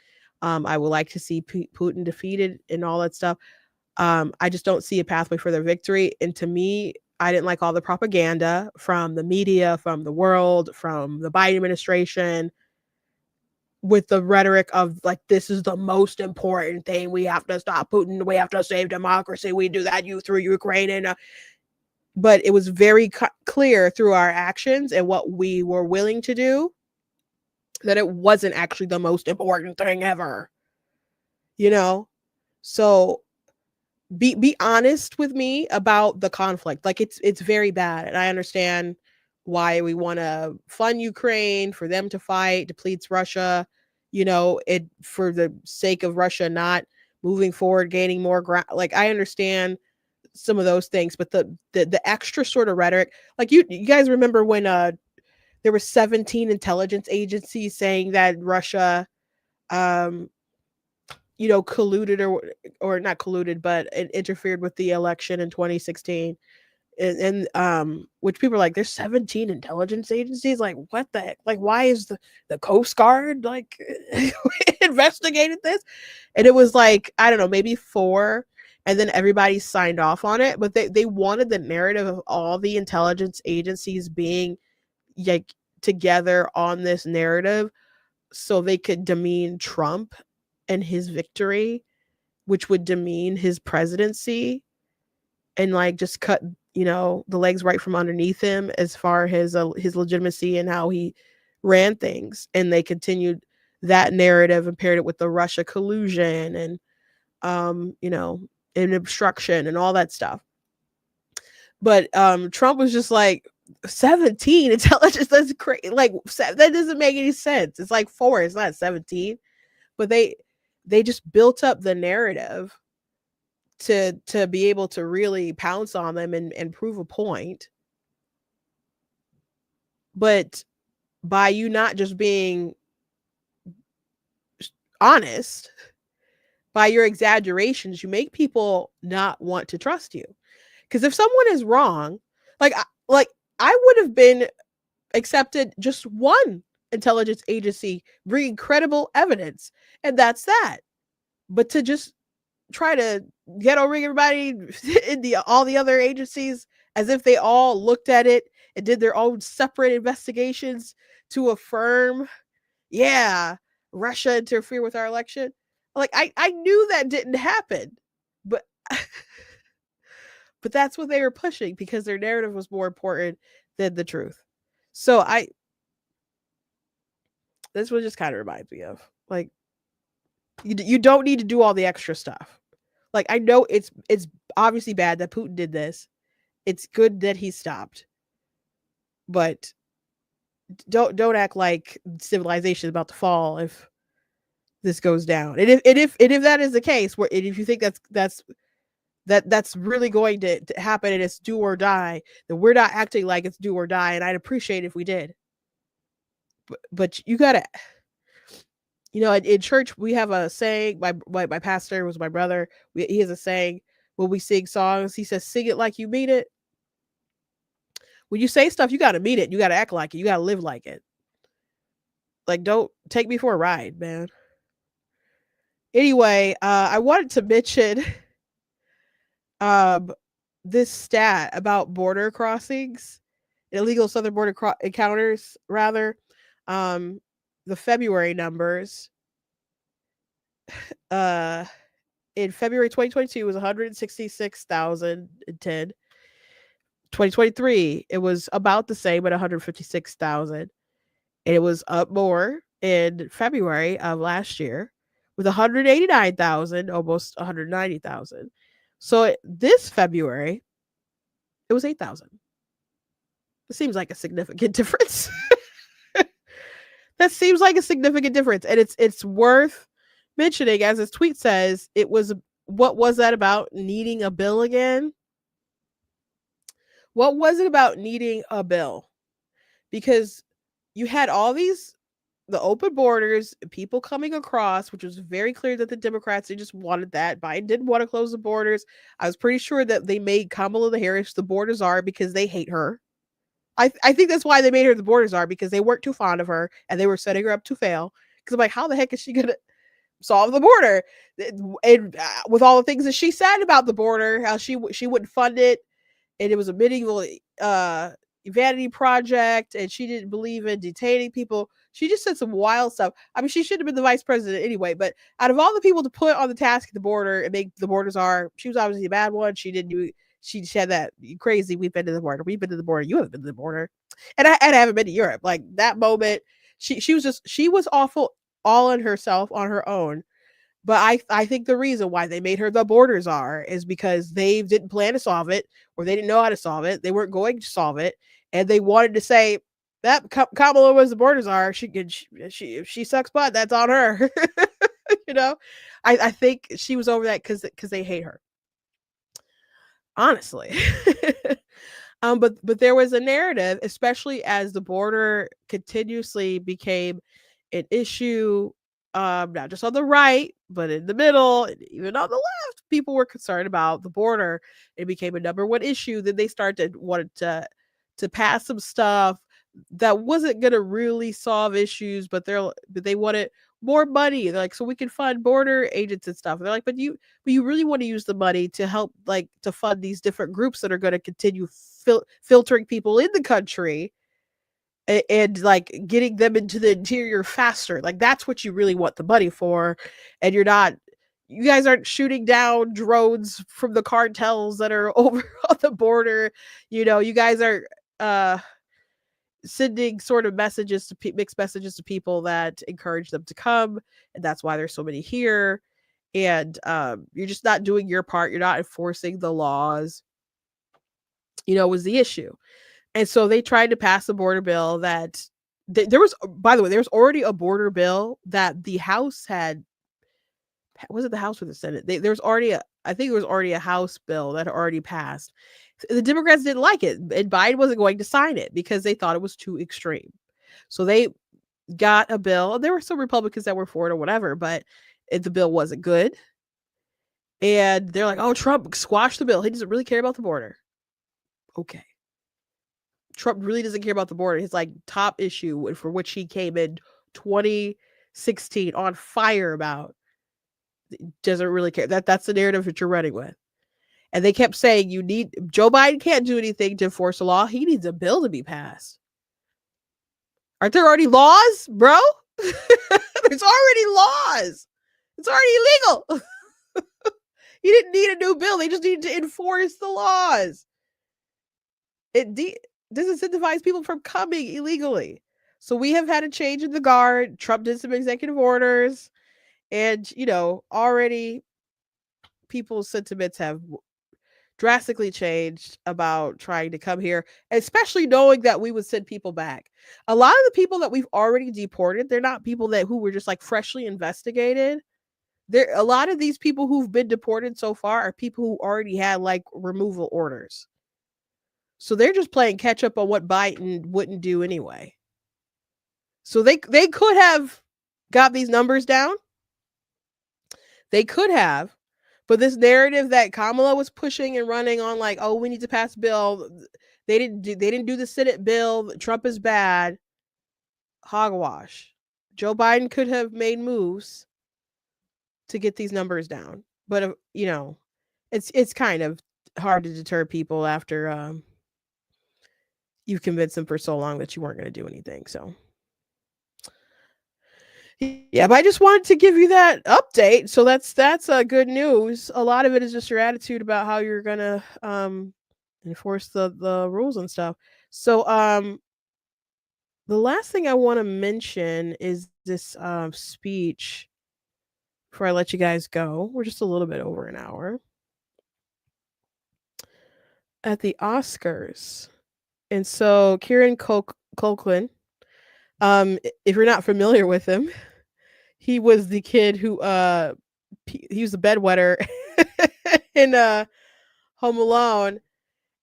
I would like to see Putin defeated and all that stuff. I just don't see a pathway for their victory. And to me, I didn't like all the propaganda from the media, from the world, from the Biden administration, with the rhetoric of like, this is the most important thing. We have to stop Putin. We have to save democracy. We do that through Ukraine. And but it was very clear through our actions and what we were willing to do that it wasn't actually the most important thing ever. So be honest with me about the conflict. Like it's very bad, and I understand why we want to fund Ukraine, for them to fight, depletes Russia, it for the sake of Russia not moving forward, gaining more ground. Like I understand some of those things, but the extra sort of rhetoric, like you guys remember when there were 17 intelligence agencies saying that Russia colluded or not colluded, but it interfered with the election in 2016. And which people are like, there's 17 intelligence agencies. Like, what the heck? Like, why is the Coast Guard like investigated this? And it was like, I don't know, maybe 4, and then everybody signed off on it. But they wanted the narrative of all the intelligence agencies being like together on this narrative so they could demean Trump and his victory, which would demean his presidency and like just cut the legs right from underneath him as far as his legitimacy and how he ran things. And they continued that narrative and paired it with the Russia collusion and and obstruction and all that stuff. But Trump was just like, 17 intelligence, that's crazy. Like that doesn't make any sense. It's like 4, it's not 17. But they just built up the narrative to be able to really pounce on them and prove a point. But by you not just being honest, by your exaggerations, you make people not want to trust you. Because if someone is wrong, like I would have been accepted just one intelligence agency bringing credible evidence, and that's that. But to just try to ghetto ring everybody in all the other agencies as if they all looked at it and did their own separate investigations to affirm, yeah, Russia interfered with our election. Like I knew that didn't happen, but but that's what they were pushing because their narrative was more important than the truth. So this one just kind of reminds me of like you don't need to do all the extra stuff. Like I know it's obviously bad that Putin did this. It's good that he stopped. But don't act like civilization is about to fall if this goes down. And if that is the case, where if you think that's really going to happen and it's do or die, then we're not acting like it's do or die. And I'd appreciate if we did. But you gotta, in church we have a saying. My pastor was my brother. He has a saying when we sing songs. He says, "Sing it like you mean it." When you say stuff, you gotta mean it. You gotta act like it. You gotta live like it. Like, don't take me for a ride, man. Anyway, I wanted to mention this stat about border crossings, illegal southern border encounters, rather. The February numbers. In February 2022 was 166,010. 2023, it was about the same at 156,000. And it was up more in February of last year with 189,000, almost 190,000. So this February, it was 8,000. It seems like a significant difference. That seems like a significant difference. And it's worth mentioning, as his tweet says, what was that about needing a bill again? What was it about needing a bill? Because you had all the open borders, people coming across, which was very clear that the Democrats, they just wanted that. Biden didn't want to close the borders. I was pretty sure that they made Kamala Harris the border czar because they hate her. I think that's why they made her the border czar, because they weren't too fond of her and they were setting her up to fail. Because I'm like, how the heck is she going to solve the border? And with all the things that she said about the border, how she wouldn't fund it, and it was a medieval vanity project, and she didn't believe in detaining people. She just said some wild stuff. I mean, she should have been the vice president anyway, but out of all the people to put on the task at the border and make the borders she was obviously a bad one. She had that crazy, we've been to the border, you haven't been to the border. And I haven't been to Europe. Like that moment, she was awful all on herself, on her own. But I think the reason why they made her the border czar is because they didn't plan to solve it, or they didn't know how to solve it. They weren't going to solve it. And they wanted to say that Kamala was the border czar. If she sucks butt, that's on her. I think she was over that because they hate her. Honestly. But there was a narrative, especially as the border continuously became an issue, not just on the right, but in the middle, and even on the left. People were concerned about the border. It became a number one issue. Then they wanted to pass some stuff that wasn't going to really solve issues, but they wanted more money. They're like, so we can fund border agents and stuff. And they're like, but you really want to use the money to help, like, to fund these different groups that are going to continue filtering people in the country and like getting them into the interior faster. Like that's what you really want the money for. And you guys aren't shooting down drones from the cartels that are over on the border. You guys are sending sort of mixed messages to people that encourage them to come, and that's why there's so many here. And you're just not doing your part. You're not enforcing the laws, was the issue. And so they tried to pass a border bill that there was, by the way, there's already a border bill that the House had. Was it the House or the Senate? I think there was already a House bill that had already passed. The Democrats didn't like it, and Biden wasn't going to sign it because they thought it was too extreme. So they got a bill. There were some Republicans that were for it or whatever, but the bill wasn't good. And they're like, oh, Trump squashed the bill. He doesn't really care about the border. Okay. Trump really doesn't care about the border. His like top issue for which he came in 2016 on fire about, doesn't really care. That's the narrative that you're running with. And they kept saying Joe Biden can't do anything to enforce the law. He needs a bill to be passed. Aren't there already laws, bro? There's already laws. It's already illegal. You didn't need a new bill. They just need to enforce the laws. It disincentivize people from coming illegally. So we have had a change in the guard. Trump did some executive orders. And, already people's sentiments have drastically changed about trying to come here, especially knowing that we would send people back. A lot of the people that we've already deported, they're not people who were just like freshly investigated. A lot of these people who've been deported so far are people who already had like removal orders. So they're just playing catch up on what Biden wouldn't do anyway. So they could have got these numbers down. They could have. But this narrative that Kamala was pushing and running on, like, oh, we need to pass a bill. They didn't do the Senate bill. Trump is bad. Hogwash. Joe Biden could have made moves to get these numbers down. But it's kind of hard to deter people after you've convinced them for so long that you weren't going to do anything. So yeah, but I just wanted to give you that update. So that's good news. A lot of it is just your attitude about how you're gonna enforce the rules and stuff. So the last thing I want to mention is this speech before I let you guys go. We're just a little bit over an hour. At the Oscars. And so Kieran Culkin, if you're not familiar with him, he was the kid who he was the bedwetter in Home Alone,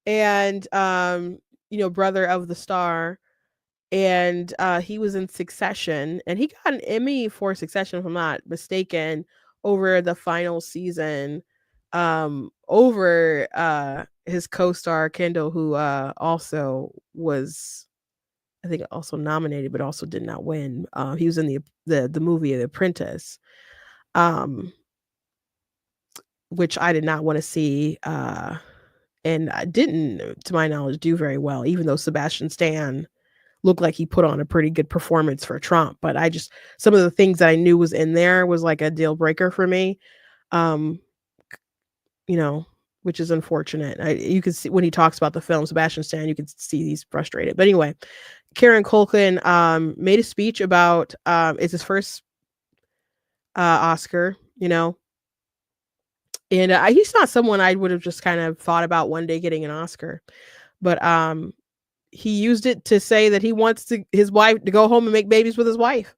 and brother of the star, and he was in Succession, and he got an Emmy for Succession, if I'm not mistaken, over the final season, over his co-star Kendall, who also was, I think, also nominated, but also did not win. He was in the movie The Apprentice, which I did not want to see, and I didn't, to my knowledge, do very well, even though Sebastian Stan looked like he put on a pretty good performance for Trump. But some of the things that I knew was in there was like a deal breaker for me, which is unfortunate. You can see when he talks about the film, Sebastian Stan, you can see he's frustrated. But anyway, Kieran Culkin made a speech about it's his first Oscar, and he's not someone I would have just kind of thought about one day getting an Oscar, but he used it to say that he wants his wife to go home and make babies with his wife.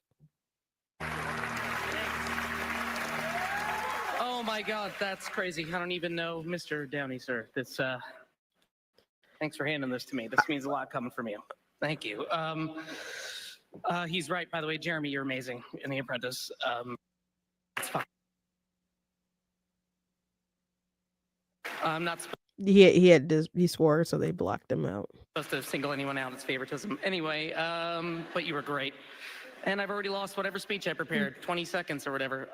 Oh my God, that's crazy. I don't even know Mr. Downey, sir. Thanks for handing this to me. This means a lot coming from you. Thank you. He's right, by the way. Jeremy, you're amazing in The Apprentice. It's fine. I'm not he swore, so they blocked him out. Supposed to single anyone out. It's favoritism. Anyway, but you were great. And I've already lost whatever speech I prepared, 20 seconds or whatever.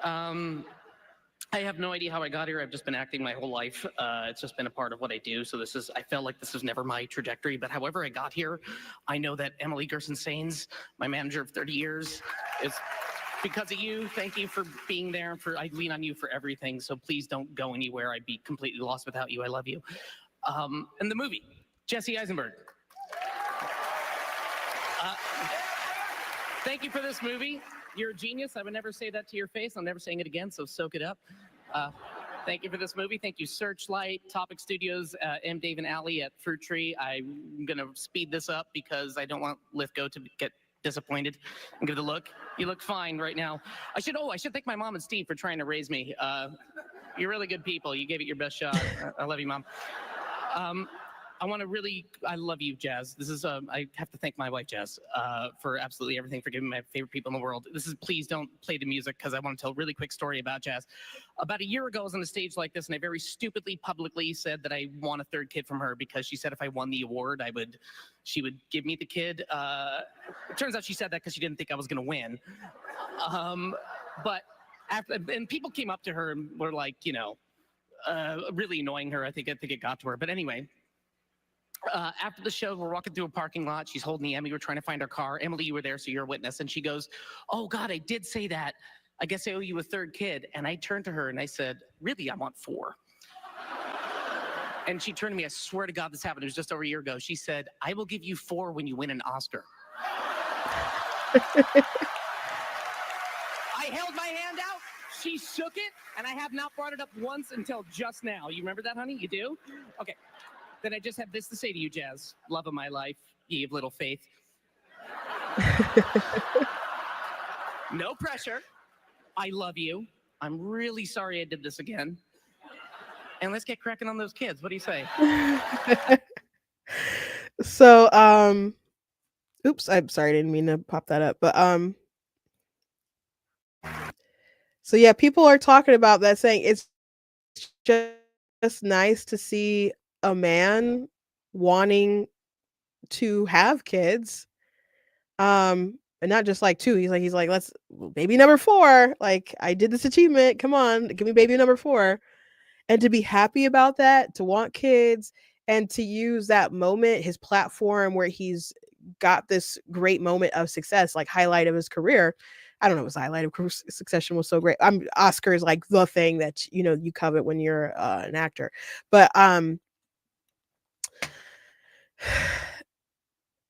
I have no idea how I got here. I've just been acting my whole life. It's just been a part of what I do. So I felt like this was never my trajectory. But however I got here, I know that Emily Gerson-Sains, my manager of 30 years, is because of you. Thank you for being there. I lean on you for everything. So please don't go anywhere. I'd be completely lost without you. I love you. And the movie, Jesse Eisenberg. Thank you for this movie. You're a genius. I would never say that to your face. I'm never saying it again, so soak it up. Thank you for this movie. Thank you, Searchlight, Topic Studios, M. Dave and Alley at Fruit Tree. I'm going to speed this up because I don't want Lithgow to get disappointed and give it a look. You look fine right now. I should thank my mom and Steve for trying to raise me. You're really good people. You gave it your best shot. I love you, Mom. I love you, Jazz. This is, I have to thank my wife, Jazz, for absolutely everything, for giving my favorite people in the world. Please don't play the music, because I want to tell a really quick story about Jazz. About a year ago, I was on a stage like this, and I very stupidly publicly said that I want a third kid from her, because she said if I won the award, she would give me the kid. It turns out she said that because she didn't think I was going to win. But and people came up to her and were like, really annoying her. I think it got to her. But anyway, after the show, we're walking through a parking lot. She's holding Emmy. We're trying to find our car. Emily, you were there, so you're a witness. And she goes, "Oh God, I did say that. I guess I owe you a third kid." And I turned to her and I said, "Really, I want 4." And she turned to me. I swear to God, this happened. It was just over a year ago. She said, "I will give you 4 when you win an Oscar." I held my hand out. She shook it, and I have not brought it up once until just now. You remember that, honey? You do? Okay. Then I just have this to say to you, Jazz. Love of my life, ye of little faith. No pressure. I love you. I'm really sorry I did this again. And let's get cracking on those kids. What do you say? So, oops, I'm sorry, I didn't mean to pop that up. But so yeah, people are talking about that, saying it's just nice to see a man wanting to have kids. And not just like 2. He's like, let's baby number 4. Like, I did this achievement. Come on, give me baby number 4. And to be happy about that, to want kids, and to use that moment, his platform where he's got this great moment of success, like highlight of his career. I don't know, his highlight of succession was so great. Oscar is like the thing that you covet when you're an actor. But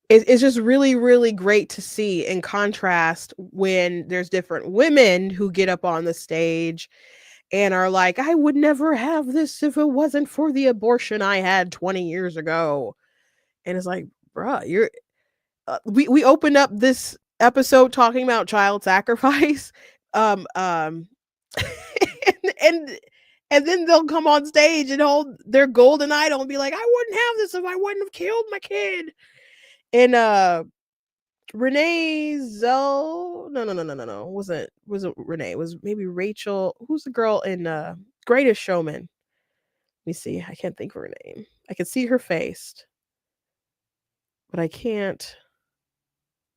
it's just really, really great to see, in contrast, when there's different women who get up on the stage and are like, I would never have this if it wasn't for the abortion I had 20 years ago. And it's like, bruh, you're we opened up this episode talking about child sacrifice. And, and then they'll come on stage and hold their golden idol and be like, I wouldn't have this if I wouldn't have killed my kid. And Renee Zell, no, wasn't Renee, it was maybe Rachel. Who's the girl in Greatest Showman? Let me see, I can't think of her name. I can see her face, but I can't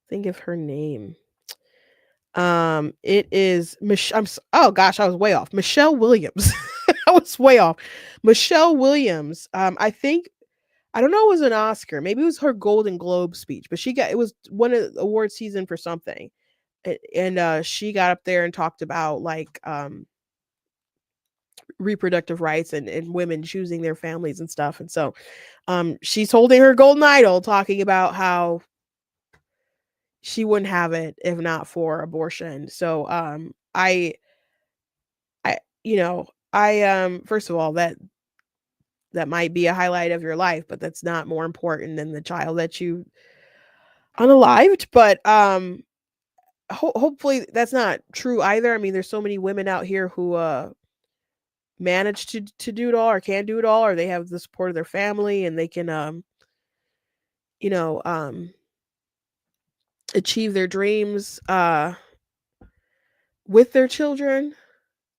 think of her name. It is oh gosh, I was way off. Michelle Williams. I was way off. Michelle Williams. I don't know, it was an Oscar. Maybe it was her Golden Globe speech, but it was one of the award season for something. And she got up there and talked about like reproductive rights and women choosing their families and stuff. And so she's holding her golden idol, talking about how she wouldn't have it if not for abortion. So I first of all, that might be a highlight of your life, but that's not more important than the child that you unalived. But hopefully that's not true either. I mean, there's so many women out here who manage to do it all, or can do it all, or they have the support of their family, and they can achieve their dreams with their children,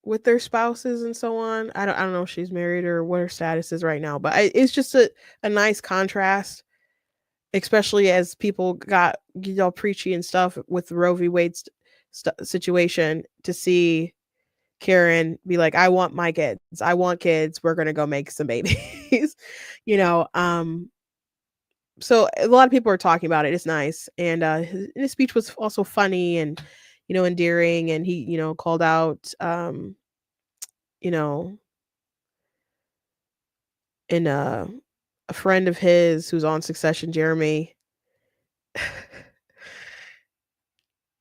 with their spouses, and so on. I don't know if she's married or what her status is right now, but it's just a nice contrast, especially as people got all preachy and stuff with the Roe v. Wade situation, to see Karen be like, I want my kids. I want kids. We're going to go make some babies. So a lot of people are talking about it. It's nice. And his speech was also funny and, endearing. And he, called out, and a friend of his who's on Succession, Jeremy.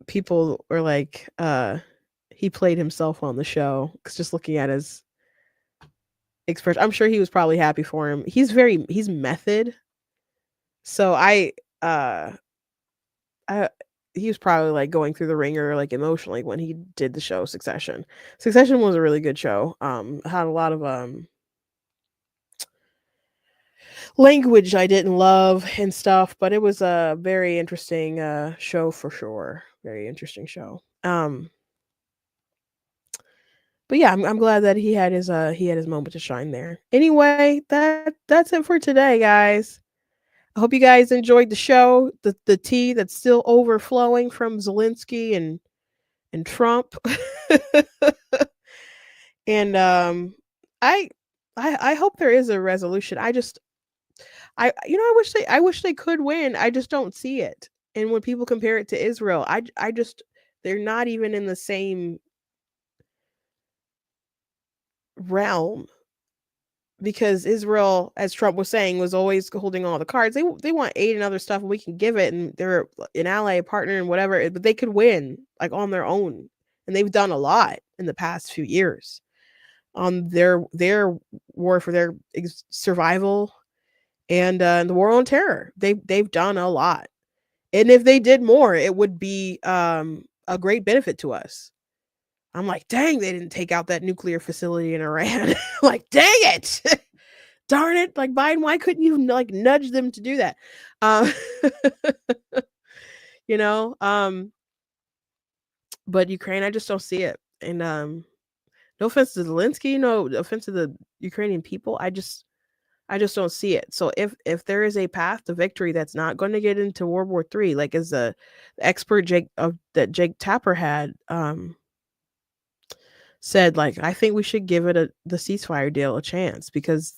People were like, he played himself on the show, because just looking at his expression, I'm sure he was probably happy for him. He's method. So he was probably like going through the ringer, like emotionally, when he did the show Succession. Succession was a really good show. Had a lot of language I didn't love and stuff, but it was a very interesting show for sure. Very interesting show. But yeah, I'm glad that he had his moment to shine there. Anyway, that's it for today, guys. I hope you guys enjoyed the show. The tea that's still overflowing from Zelensky and Trump. And I I hope there is a resolution. I wish they could win. I just don't see it. And when people compare it to Israel, I just they're not even in the same realm, because Israel, as Trump was saying, was always holding all the cards. They want aid and other stuff, and we can give it, and they're an ally, a partner, and whatever. But they could win like on their own, and they've done a lot in the past few years on their war for their survival and the war on terror. They've done a lot, and if they did more, it would be a great benefit to us. I'm like, dang, they didn't take out that nuclear facility in Iran. Like, dang it. Darn it. Like, Biden, why couldn't you like nudge them to do that? You know, but Ukraine, I just don't see it. And no offense to Zelensky, no offense to the Ukrainian people. I just don't see it. So if there is a path to victory that's not going to get into World War III, like as the expert that Jake Tapper had said, like, I think we should give it the ceasefire deal a chance, because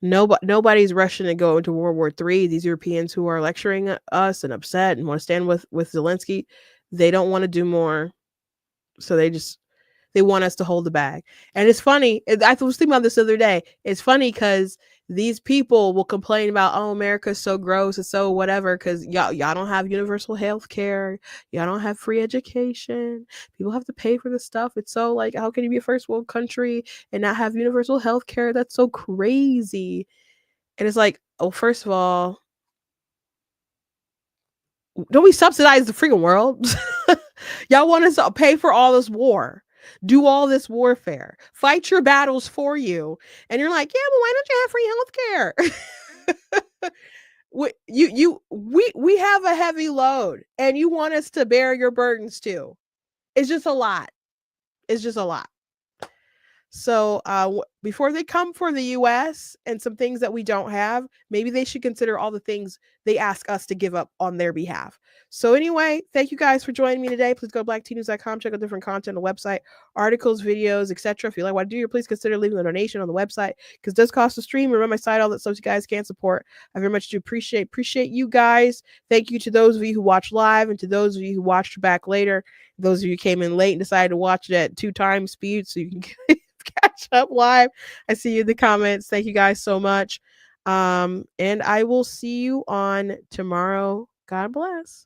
nobody's rushing to go into World War III. These Europeans who are lecturing us and upset and want to stand with Zelensky, they don't want to do more. So they want us to hold the bag. And it's funny. I was thinking about this the other day. It's funny because these people will complain about, oh, America's so gross and so whatever, because y'all don't have universal health care. Y'all don't have free education. People have to pay for this stuff. It's so like, how can you be a first world country and not have universal health care? That's so crazy. And it's like, oh, first of all, don't we subsidize the freaking world? Y'all want us to pay for all this war, do all this warfare, fight your battles for you, and you're like, yeah, well, why don't you have free healthcare? We have a heavy load, and you want us to bear your burdens too. It's just a lot. It's just a lot. So before they come for the U.S. and some things that we don't have, maybe they should consider all the things they ask us to give up on their behalf. So anyway, thank you guys for joining me today. Please go to blacktnews.com, check out different content on the website, articles, videos, etc. If you like what I do, please consider leaving a donation on the website, because it does cost to stream. Remember my site, all that stuff you guys can support. I very much do appreciate you guys. Thank you to those of you who watch live, and to those of you who watched back later. Those of you who came in late and decided to watch it at 2 times speed so you can catch up live. I see you in the comments. Thank you guys so much. And I will see you on tomorrow. God bless.